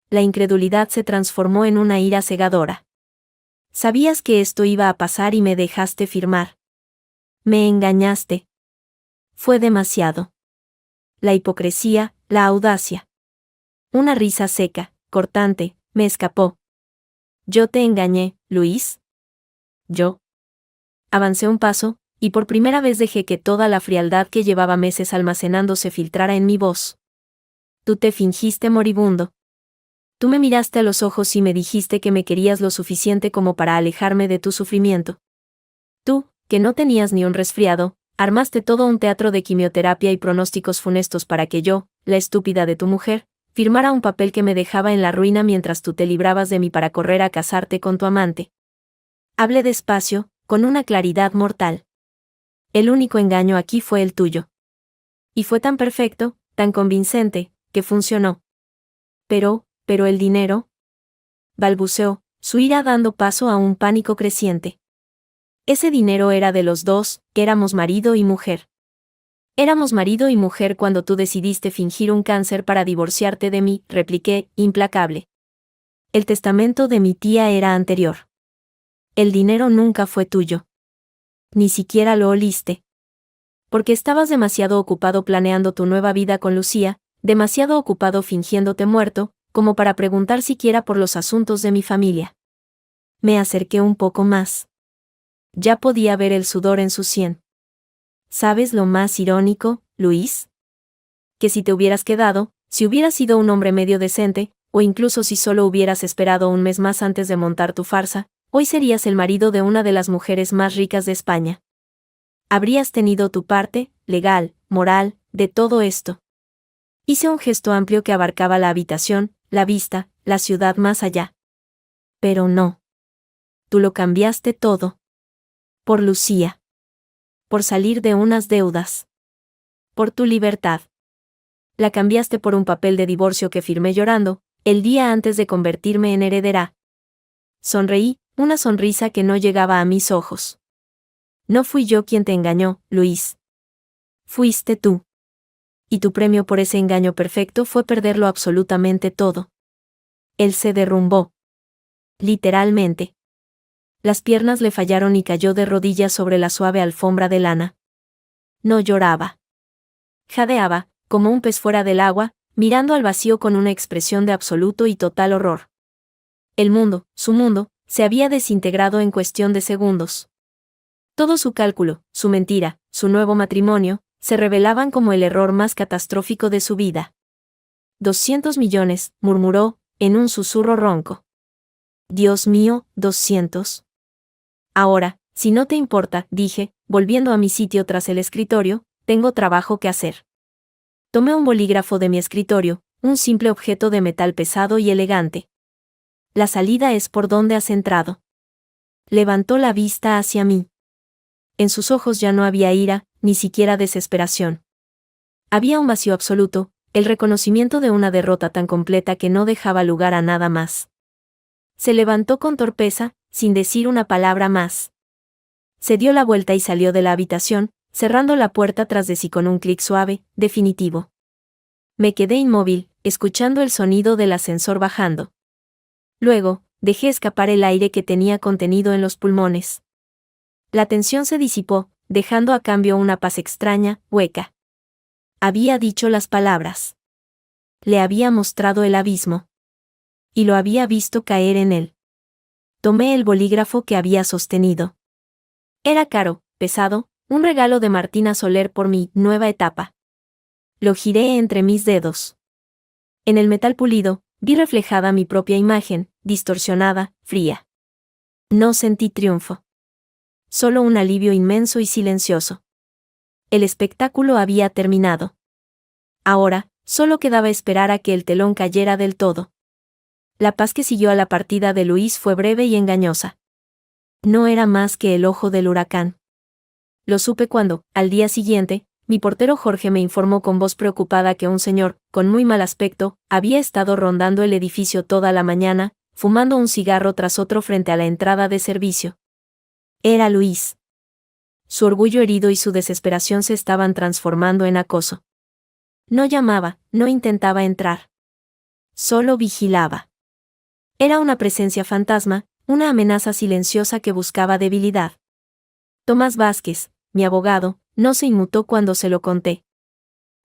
La incredulidad se transformó en una ira cegadora. Sabías que esto iba a pasar y me dejaste firmar. Me engañaste. Fue demasiado. La hipocresía, la audacia. Una risa seca, cortante, me escapó. Yo te engañé, Luis. Yo. Avancé un paso, y por primera vez dejé que toda la frialdad que llevaba meses almacenando se filtrara en mi voz. Tú te fingiste moribundo. Tú me miraste a los ojos y me dijiste que me querías lo suficiente como para alejarme de tu sufrimiento. Tú, que no tenías ni un resfriado, armaste todo un teatro de quimioterapia y pronósticos funestos para que yo, la estúpida de tu mujer, firmara un papel que me dejaba en la ruina mientras tú te librabas de mí para correr a casarte con tu amante. Hablé despacio, con una claridad mortal. El único engaño aquí fue el tuyo. Y fue tan perfecto, tan convincente, que funcionó. Pero el dinero, balbuceó, su ira dando paso a un pánico creciente. Ese dinero era de los dos, que éramos marido y mujer. Éramos marido y mujer cuando tú decidiste fingir un cáncer para divorciarte de mí, repliqué, implacable. El testamento de mi tía era anterior. El dinero nunca fue tuyo. Ni siquiera lo oliste. Porque estabas demasiado ocupado planeando tu nueva vida con Lucía, demasiado ocupado fingiéndote muerto, como para preguntar siquiera por los asuntos de mi familia. Me acerqué un poco más. Ya podía ver el sudor en su sien. ¿Sabes lo más irónico, Luis? Que si te hubieras quedado, si hubieras sido un hombre medio decente, o incluso si solo hubieras esperado un mes más antes de montar tu farsa, hoy serías el marido de una de las mujeres más ricas de España. Habrías tenido tu parte, legal, moral, de todo esto. Hice un gesto amplio que abarcaba la habitación, la vista, la ciudad más allá. Pero no. Tú lo cambiaste todo. Por Lucía. Por salir de unas deudas. Por tu libertad. La cambiaste por un papel de divorcio que firmé llorando, el día antes de convertirme en heredera. Sonreí, una sonrisa que no llegaba a mis ojos. No fui yo quien te engañó, Luis. Fuiste tú. Y tu premio por ese engaño perfecto fue perderlo absolutamente todo. Él se derrumbó. Literalmente. Las piernas le fallaron y cayó de rodillas sobre la suave alfombra de lana. No lloraba. Jadeaba, como un pez fuera del agua, mirando al vacío con una expresión de absoluto y total horror. El mundo, su mundo, se había desintegrado en cuestión de segundos. Todo su cálculo, su mentira, su nuevo matrimonio, se revelaban como el error más catastrófico de su vida. 200 millones, murmuró, en un susurro ronco. Dios mío, 200. Ahora, si no te importa, dije, volviendo a mi sitio tras el escritorio, tengo trabajo que hacer. Tomé un bolígrafo de mi escritorio, un simple objeto de metal pesado y elegante. La salida es por donde has entrado. Levantó la vista hacia mí. En sus ojos ya no había ira, ni siquiera desesperación. Había un vacío absoluto, el reconocimiento de una derrota tan completa que no dejaba lugar a nada más. Se levantó con torpeza, sin decir una palabra más. Se dio la vuelta y salió de la habitación, cerrando la puerta tras de sí con un clic suave, definitivo. Me quedé inmóvil, escuchando el sonido del ascensor bajando. Luego, dejé escapar el aire que tenía contenido en los pulmones. La tensión se disipó, dejando a cambio una paz extraña, hueca. Había dicho las palabras. Le había mostrado el abismo. Y lo había visto caer en él. Tomé el bolígrafo que había sostenido. Era caro, pesado, un regalo de Martina Soler por mi nueva etapa. Lo giré entre mis dedos. En el metal pulido, vi reflejada mi propia imagen, distorsionada, fría. No sentí triunfo. Solo un alivio inmenso y silencioso. El espectáculo había terminado. Ahora, solo quedaba esperar a que el telón cayera del todo. La paz que siguió a la partida de Luis fue breve y engañosa. No era más que el ojo del huracán. Lo supe cuando, al día siguiente, mi portero Jorge me informó con voz preocupada que un señor, con muy mal aspecto, había estado rondando el edificio toda la mañana, fumando un cigarro tras otro frente a la entrada de servicio. Era Luis. Su orgullo herido y su desesperación se estaban transformando en acoso. No llamaba, no intentaba entrar. Solo vigilaba. Era una presencia fantasma, una amenaza silenciosa que buscaba debilidad. Tomás Vázquez, mi abogado, no se inmutó cuando se lo conté.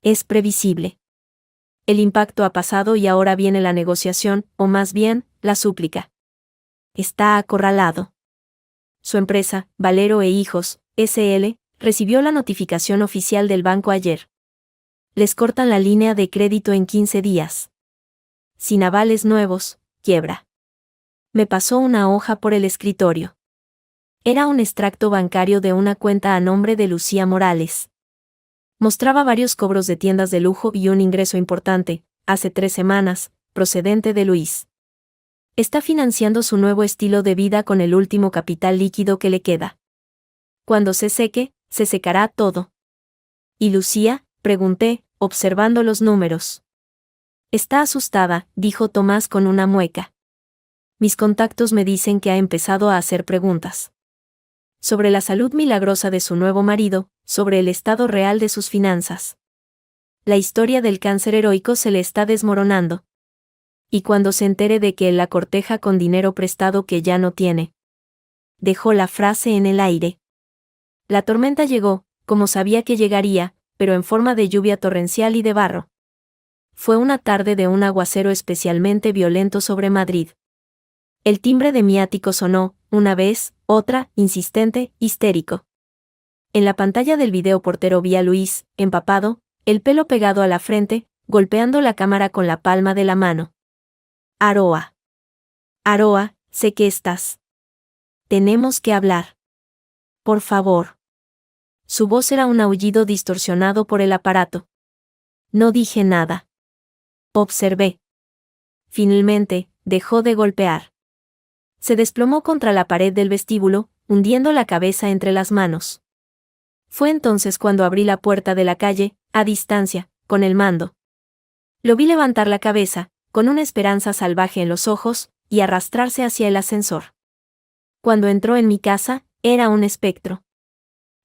Es previsible. El impacto ha pasado y ahora viene la negociación, o más bien, la súplica. Está acorralado. Su empresa, Valero e Hijos, S.L., recibió la notificación oficial del banco ayer. Les cortan la línea de crédito en 15 días. Sin avales nuevos, quiebra. Me pasó una hoja por el escritorio. Era un extracto bancario de una cuenta a nombre de Lucía Morales. Mostraba varios cobros de tiendas de lujo y un ingreso importante, hace 3 semanas, procedente de Luis. Está financiando su nuevo estilo de vida con el último capital líquido que le queda. Cuando se seque, se secará todo. ¿Y Lucía?, pregunté, observando los números. Está asustada, dijo Tomás con una mueca. Mis contactos me dicen que ha empezado a hacer preguntas. Sobre la salud milagrosa de su nuevo marido, sobre el estado real de sus finanzas. La historia del cáncer heroico se le está desmoronando. Y cuando se entere de que él la corteja con dinero prestado que ya no tiene. Dejó la frase en el aire. La tormenta llegó, como sabía que llegaría, pero en forma de lluvia torrencial y de barro. Fue una tarde de un aguacero especialmente violento sobre Madrid. El timbre de mi ático sonó, una vez, otra, insistente, histérico. En la pantalla del videoportero vi a Luis, empapado, el pelo pegado a la frente, golpeando la cámara con la palma de la mano. Aroa. Aroa, sé que estás. Tenemos que hablar. Por favor. Su voz era un aullido distorsionado por el aparato. No dije nada. Observé. Finalmente, dejó de golpear. Se desplomó contra la pared del vestíbulo, hundiendo la cabeza entre las manos. Fue entonces cuando abrí la puerta de la calle, a distancia, con el mando. Lo vi levantar la cabeza, con una esperanza salvaje en los ojos, y arrastrarse hacia el ascensor. Cuando entró en mi casa, era un espectro.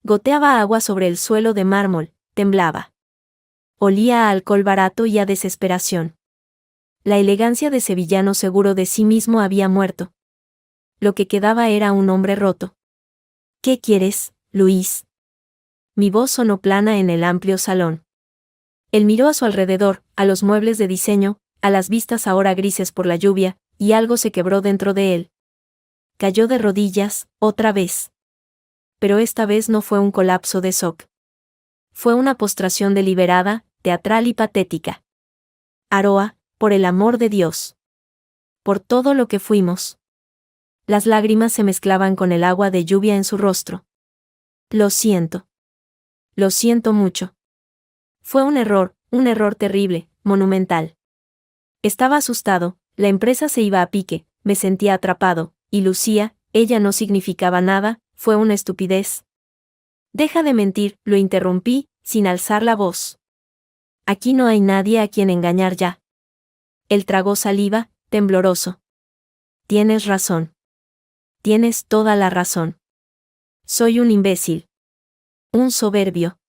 Goteaba agua sobre el suelo de mármol, temblaba. Olía a alcohol barato y a desesperación. La elegancia de sevillano seguro de sí mismo había muerto. Lo que quedaba era un hombre roto. ¿Qué quieres, Luis? Mi voz sonó plana en el amplio salón. Él miró a su alrededor, a los muebles de diseño, a las vistas ahora grises por la lluvia, y algo se quebró dentro de él. Cayó de rodillas, otra vez. Pero esta vez no fue un colapso de shock. Fue una postración deliberada, teatral y patética. Aroa, por el amor de Dios. Por todo lo que fuimos. Las lágrimas se mezclaban con el agua de lluvia en su rostro. Lo siento. Lo siento mucho. Fue un error terrible, monumental. Estaba asustado, la empresa se iba a pique, me sentía atrapado, y Lucía, ella no significaba nada, fue una estupidez. Deja de mentir, lo interrumpí, sin alzar la voz. Aquí no hay nadie a quien engañar ya. Él tragó saliva, tembloroso. Tienes razón. Tienes toda la razón. Soy un imbécil. Un soberbio.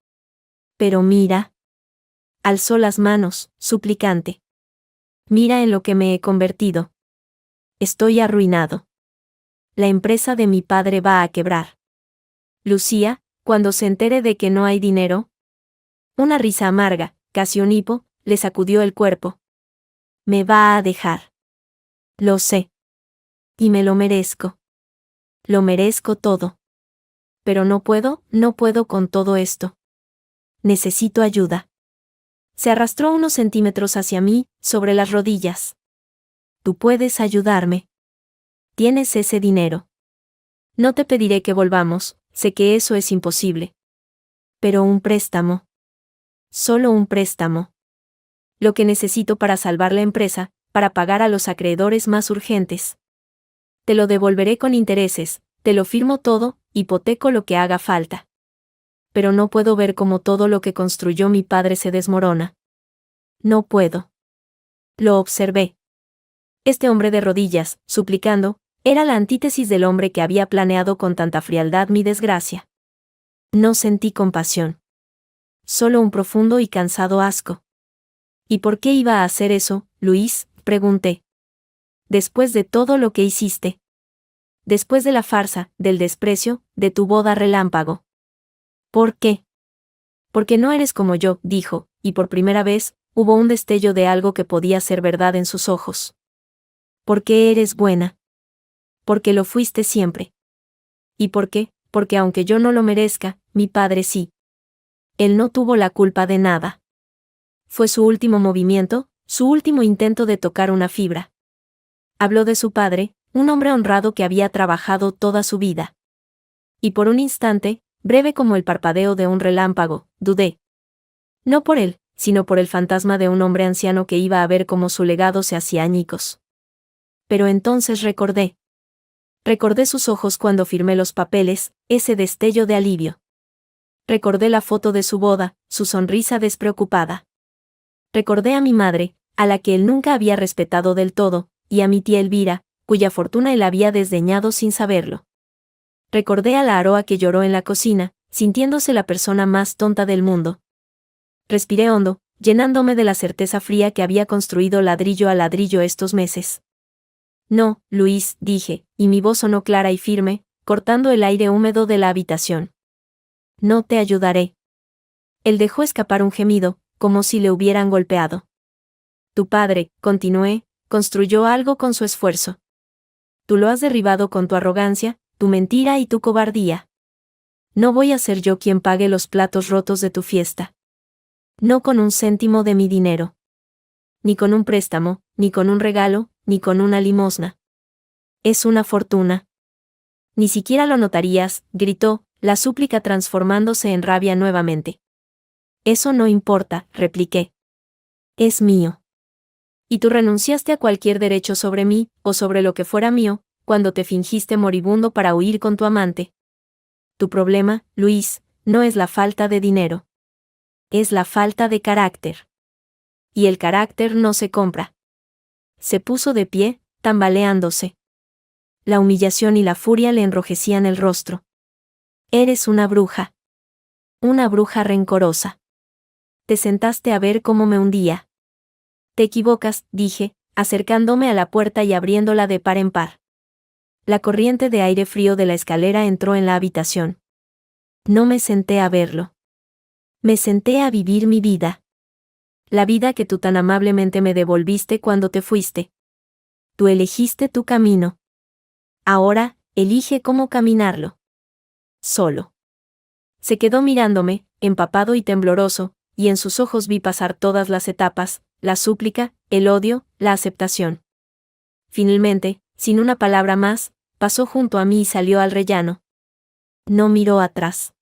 Pero mira. Alzó las manos, suplicante. Mira en lo que me he convertido. Estoy arruinado. La empresa de mi padre va a quebrar. Lucía, cuando se entere de que no hay dinero. Una risa amarga, casi un hipo, le sacudió el cuerpo. Me va a dejar. Lo sé. Y me lo merezco. Lo merezco todo. Pero no puedo con todo esto. Necesito ayuda. Se arrastró unos centímetros hacia mí, sobre las rodillas. Tú puedes ayudarme. Tienes ese dinero. No te pediré que volvamos, sé que eso es imposible. Pero un préstamo. Solo un préstamo. Lo que necesito para salvar la empresa, para pagar a los acreedores más urgentes. Te lo devolveré con intereses, te lo firmo todo, hipoteco lo que haga falta. Pero no puedo ver cómo todo lo que construyó mi padre se desmorona. No puedo. Lo observé. Este hombre de rodillas, suplicando, era la antítesis del hombre que había planeado con tanta frialdad mi desgracia. No sentí compasión. Solo un profundo y cansado asco. ¿Y por qué iba a hacer eso, Luis?, pregunté. Después de todo lo que hiciste. Después de la farsa, del desprecio, de tu boda relámpago. ¿Por qué? Porque no eres como yo, dijo, y por primera vez, hubo un destello de algo que podía ser verdad en sus ojos. Porque eres buena. Porque lo fuiste siempre. ¿Y por qué? Porque aunque yo no lo merezca, mi padre sí. Él no tuvo la culpa de nada. Fue su último movimiento, su último intento de tocar una fibra. Habló de su padre, un hombre honrado que había trabajado toda su vida. Y por un instante, breve como el parpadeo de un relámpago, dudé. No por él, sino por el fantasma de un hombre anciano que iba a ver cómo su legado se hacía añicos. Pero entonces recordé. Recordé sus ojos cuando firmé los papeles, ese destello de alivio. Recordé la foto de su boda, su sonrisa despreocupada. Recordé a mi madre, a la que él nunca había respetado del todo, y a mi tía Elvira, cuya fortuna él había desdeñado sin saberlo. Recordé a la Aroa que lloró en la cocina, sintiéndose la persona más tonta del mundo. Respiré hondo, llenándome de la certeza fría que había construido ladrillo a ladrillo estos meses. No, Luis, dije, y mi voz sonó clara y firme, cortando el aire húmedo de la habitación. No te ayudaré. Él dejó escapar un gemido, como si le hubieran golpeado. Tu padre, continué, construyó algo con su esfuerzo. Tú lo has derribado con tu arrogancia, tu mentira y tu cobardía. No voy a ser yo quien pague los platos rotos de tu fiesta. No con un céntimo de mi dinero. Ni con un préstamo, ni con un regalo, ni con una limosna. Es una fortuna. Ni siquiera lo notarías, gritó, la súplica transformándose en rabia nuevamente. Eso no importa, repliqué. Es mío. Y tú renunciaste a cualquier derecho sobre mí, o sobre lo que fuera mío, cuando te fingiste moribundo para huir con tu amante. Tu problema, Luis, no es la falta de dinero. Es la falta de carácter. Y el carácter no se compra. Se puso de pie, tambaleándose. La humillación y la furia le enrojecían el rostro. Eres una bruja. Una bruja rencorosa. Te sentaste a ver cómo me hundía. Te equivocas, dije, acercándome a la puerta y abriéndola de par en par. La corriente de aire frío de la escalera entró en la habitación. No me senté a verlo. Me senté a vivir mi vida. La vida que tú tan amablemente me devolviste cuando te fuiste. Tú elegiste tu camino. Ahora, elige cómo caminarlo. Solo. Se quedó mirándome, empapado y tembloroso, y en sus ojos vi pasar todas las etapas, la súplica, el odio, la aceptación. Finalmente, sin una palabra más, pasó junto a mí y salió al rellano. No miró atrás.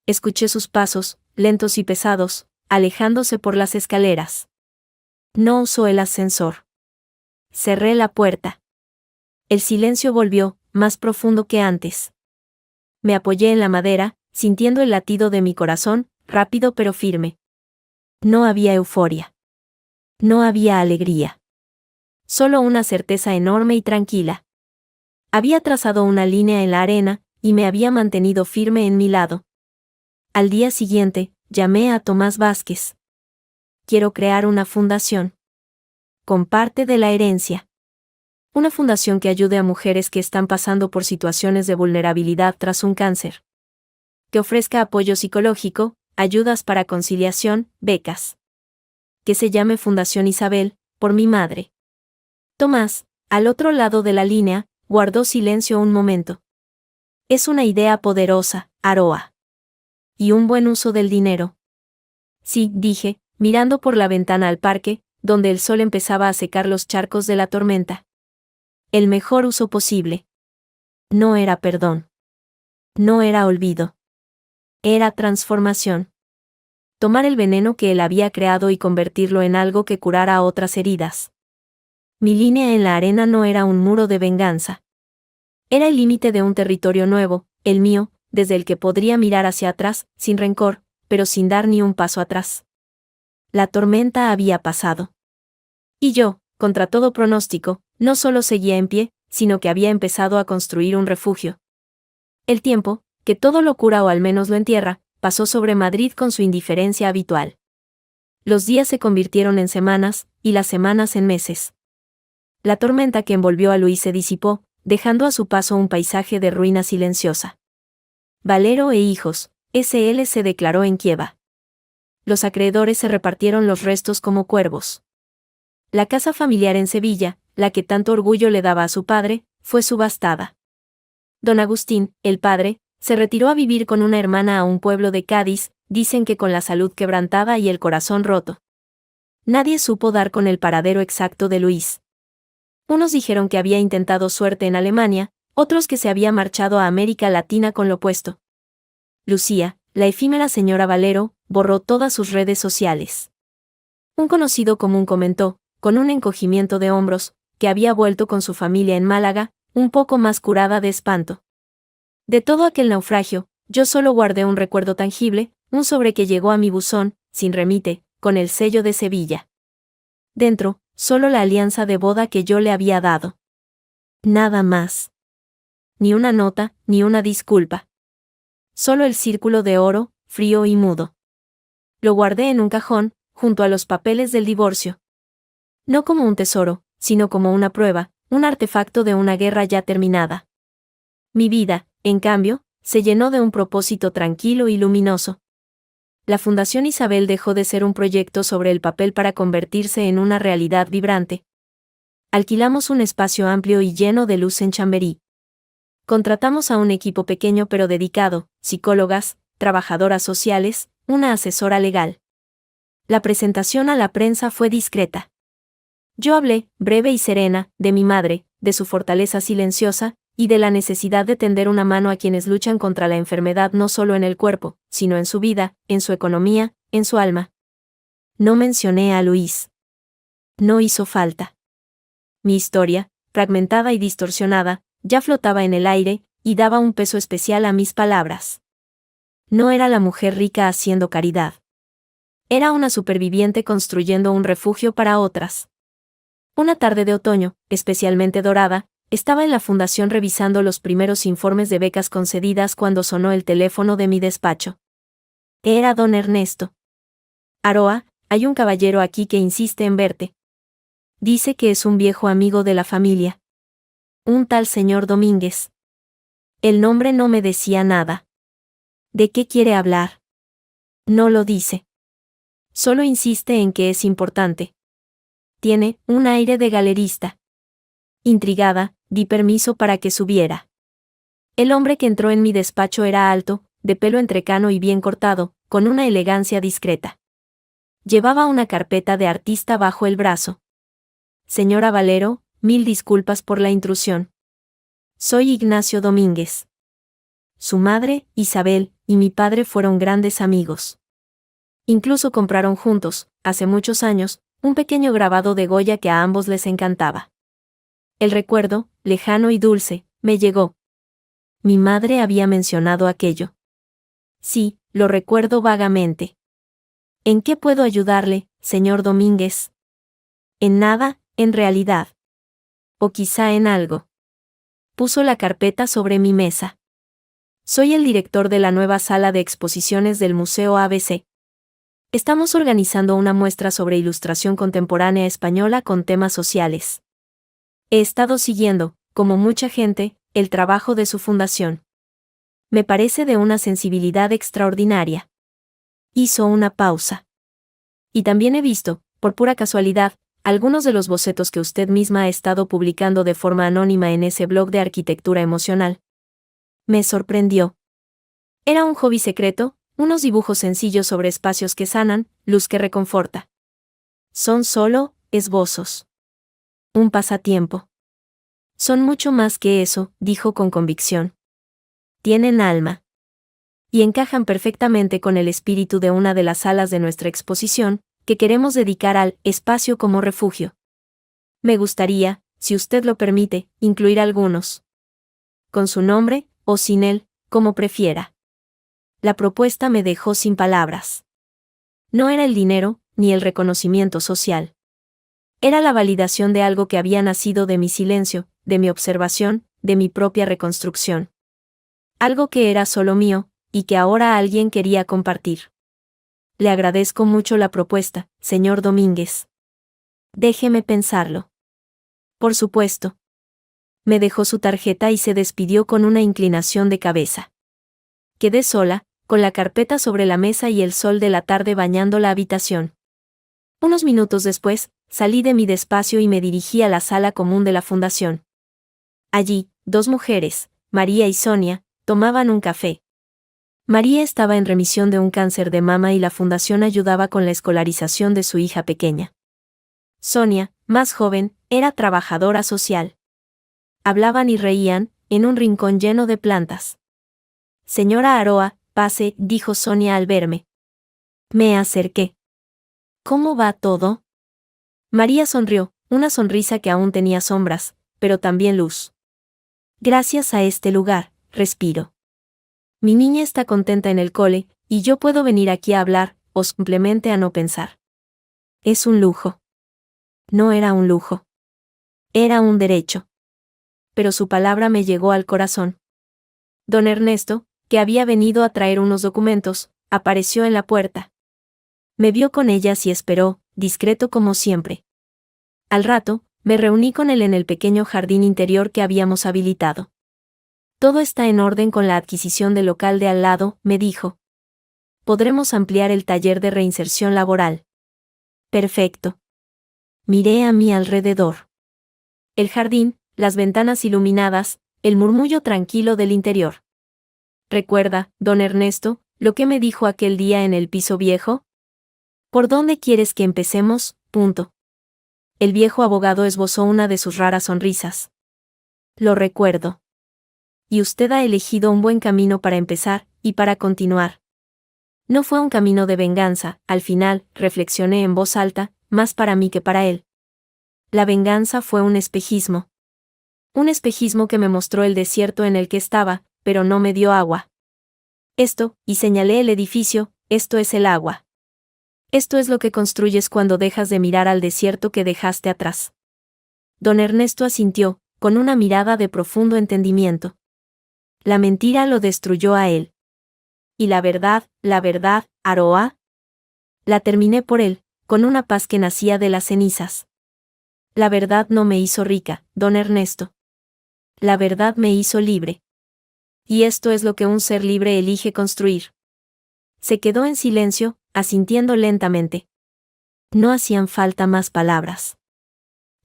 Escuché sus pasos, lentos y pesados, alejándose por las escaleras. No usó el ascensor. Cerré la puerta. El silencio volvió, más profundo que antes. Me apoyé en la madera, sintiendo el latido de mi corazón, rápido pero firme. No había euforia. No había alegría. Solo una certeza enorme y tranquila. Había trazado una línea en la arena, y me había mantenido firme en mi lado. Al día siguiente, llamé a Tomás Vázquez. Quiero crear una fundación. Con parte de la herencia. Una fundación que ayude a mujeres que están pasando por situaciones de vulnerabilidad tras un cáncer. Que ofrezca apoyo psicológico, ayudas para conciliación, becas. Que se llame Fundación Isabel, por mi madre. Tomás, al otro lado de la línea, guardó silencio un momento. Es una idea poderosa, Aroa. Y un buen uso del dinero. Sí, dije, mirando por la ventana al parque, donde el sol empezaba a secar los charcos de la tormenta. El mejor uso posible. No era perdón. No era olvido. Era transformación. Tomar el veneno que él había creado y convertirlo en algo que curara otras heridas. Mi línea en la arena no era un muro de venganza. Era el límite de un territorio nuevo, el mío, desde el que podría mirar hacia atrás, sin rencor, pero sin dar ni un paso atrás. La tormenta había pasado. Y yo, contra todo pronóstico, no solo seguía en pie, sino que había empezado a construir un refugio. El tiempo, que todo lo cura o al menos lo entierra, pasó sobre Madrid con su indiferencia habitual. Los días se convirtieron en semanas, y las semanas en meses. La tormenta que envolvió a Luis se disipó, dejando a su paso un paisaje de ruina silenciosa. Valero e hijos, S.L. se declaró en quiebra. Los acreedores se repartieron los restos como cuervos. La casa familiar en Sevilla, la que tanto orgullo le daba a su padre, fue subastada. Don Agustín, el padre, se retiró a vivir con una hermana a un pueblo de Cádiz, dicen que con la salud quebrantada y el corazón roto. Nadie supo dar con el paradero exacto de Luis. Unos dijeron que había intentado suerte en Alemania, otros que se había marchado a América Latina con lo opuesto. Lucía, la efímera señora Valero, borró todas sus redes sociales. Un conocido común comentó, con un encogimiento de hombros, que había vuelto con su familia en Málaga, un poco más curada de espanto. De todo aquel naufragio, yo solo guardé un recuerdo tangible, un sobre que llegó a mi buzón, sin remite, con el sello de Sevilla. Dentro, solo la alianza de boda que yo le había dado. Nada más. Ni una nota, ni una disculpa. Solo el círculo de oro, frío y mudo. Lo guardé en un cajón, junto a los papeles del divorcio. No como un tesoro, sino como una prueba, un artefacto de una guerra ya terminada. Mi vida, en cambio, se llenó de un propósito tranquilo y luminoso. La Fundación Isabel dejó de ser un proyecto sobre el papel para convertirse en una realidad vibrante. Alquilamos un espacio amplio y lleno de luz en Chamberí. Contratamos a un equipo pequeño pero dedicado, psicólogas, trabajadoras sociales, una asesora legal. La presentación a la prensa fue discreta. Yo hablé, breve y serena, de mi madre, de su fortaleza silenciosa, y de la necesidad de tender una mano a quienes luchan contra la enfermedad no solo en el cuerpo, sino en su vida, en su economía, en su alma. No mencioné a Luis. No hizo falta. Mi historia, fragmentada y distorsionada, ya flotaba en el aire, y daba un peso especial a mis palabras. No era la mujer rica haciendo caridad. Era una superviviente construyendo un refugio para otras. Una tarde de otoño, especialmente dorada, Estaba en la fundación revisando los primeros informes de becas concedidas cuando sonó el teléfono de mi despacho. Era don Ernesto. Aroa, hay un caballero aquí que insiste en verte. Dice que es un viejo amigo de la familia. Un tal señor Domínguez. El nombre no me decía nada. ¿De qué quiere hablar? No lo dice. Solo insiste en que es importante. Tiene un aire de galerista. Intrigada, di permiso para que subiera. El hombre que entró en mi despacho era alto, de pelo entrecano y bien cortado, con una elegancia discreta. Llevaba una carpeta de artista bajo el brazo. Señora Valero, 1000 disculpas por la intrusión. Soy Ignacio Domínguez. Su madre, Isabel, y mi padre fueron grandes amigos. Incluso compraron juntos, hace muchos años, un pequeño grabado de Goya que a ambos les encantaba. El recuerdo, lejano y dulce, me llegó. Mi madre había mencionado aquello. Sí, lo recuerdo vagamente. ¿En qué puedo ayudarle, señor Domínguez? En nada, en realidad. O quizá en algo. Puso la carpeta sobre mi mesa. Soy el director de la nueva sala de exposiciones del Museo ABC. Estamos organizando una muestra sobre ilustración contemporánea española con temas sociales. He estado siguiendo, como mucha gente, el trabajo de su fundación. Me parece de una sensibilidad extraordinaria. Hizo una pausa. Y también he visto, por pura casualidad, algunos de los bocetos que usted misma ha estado publicando de forma anónima en ese blog de arquitectura emocional. Me sorprendió. Era un hobby secreto, unos dibujos sencillos sobre espacios que sanan, luz que reconforta. Son solo esbozos. Un pasatiempo. Son mucho más que eso, dijo con convicción. Tienen alma. Y encajan perfectamente con el espíritu de una de las salas de nuestra exposición, que queremos dedicar al espacio como refugio. Me gustaría, si usted lo permite, incluir algunos. Con su nombre, o sin él, como prefiera. La propuesta me dejó sin palabras. No era el dinero, ni el reconocimiento social. Era la validación de algo que había nacido de mi silencio, de mi observación, de mi propia reconstrucción. Algo que era solo mío, y que ahora alguien quería compartir. Le agradezco mucho la propuesta, señor Domínguez. Déjeme pensarlo. Por supuesto. Me dejó su tarjeta y se despidió con una inclinación de cabeza. Quedé sola, con la carpeta sobre la mesa y el sol de la tarde bañando la habitación. Unos minutos después, salí de mi despacio y me dirigí a la sala común de la fundación. Allí, 2 mujeres, María y Sonia, tomaban un café. María estaba en remisión de un cáncer de mama y la fundación ayudaba con la escolarización de su hija pequeña. Sonia, más joven, era trabajadora social. Hablaban y reían, en un rincón lleno de plantas. Señora Aroa, pase, dijo Sonia al verme. Me acerqué. ¿Cómo va todo? María sonrió, una sonrisa que aún tenía sombras, pero también luz. Gracias a este lugar, respiro. Mi niña está contenta en el cole, y yo puedo venir aquí a hablar, o simplemente a no pensar. Es un lujo. No era un lujo. Era un derecho. Pero su palabra me llegó al corazón. Don Ernesto, que había venido a traer unos documentos, apareció en la puerta. Me vio con ellas y esperó, discreto como siempre. Al rato, me reuní con él en el pequeño jardín interior que habíamos habilitado. Todo está en orden con la adquisición del local de al lado, me dijo. Podremos ampliar el taller de reinserción laboral. Perfecto. Miré a mi alrededor. El jardín, las ventanas iluminadas, el murmullo tranquilo del interior. ¿Recuerda, don Ernesto, lo que me dijo aquel día en el piso viejo? ¿Por dónde quieres que empecemos? Punto. El viejo abogado esbozó una de sus raras sonrisas. Lo recuerdo. Y usted ha elegido un buen camino para empezar, y para continuar. No fue un camino de venganza, al final, reflexioné en voz alta, más para mí que para él. La venganza fue un espejismo. Un espejismo que me mostró el desierto en el que estaba, pero no me dio agua. Esto, y señalé el edificio, esto es el agua. Esto es lo que construyes cuando dejas de mirar al desierto que dejaste atrás. Don Ernesto asintió, con una mirada de profundo entendimiento. La mentira lo destruyó a él. Y la verdad, Aroa. La terminé por él, con una paz que nacía de las cenizas. La verdad no me hizo rica, don Ernesto. La verdad me hizo libre. Y esto es lo que un ser libre elige construir. Se quedó en silencio, asintiendo lentamente. No hacían falta más palabras.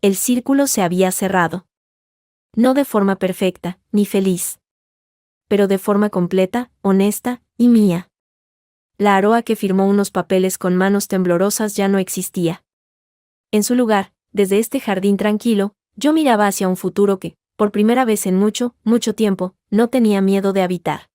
El círculo se había cerrado. No de forma perfecta, ni feliz. Pero de forma completa, honesta, y mía. La Aroa que firmó unos papeles con manos temblorosas ya no existía. En su lugar, desde este jardín tranquilo, yo miraba hacia un futuro que, por primera vez en mucho, mucho tiempo, no tenía miedo de habitar.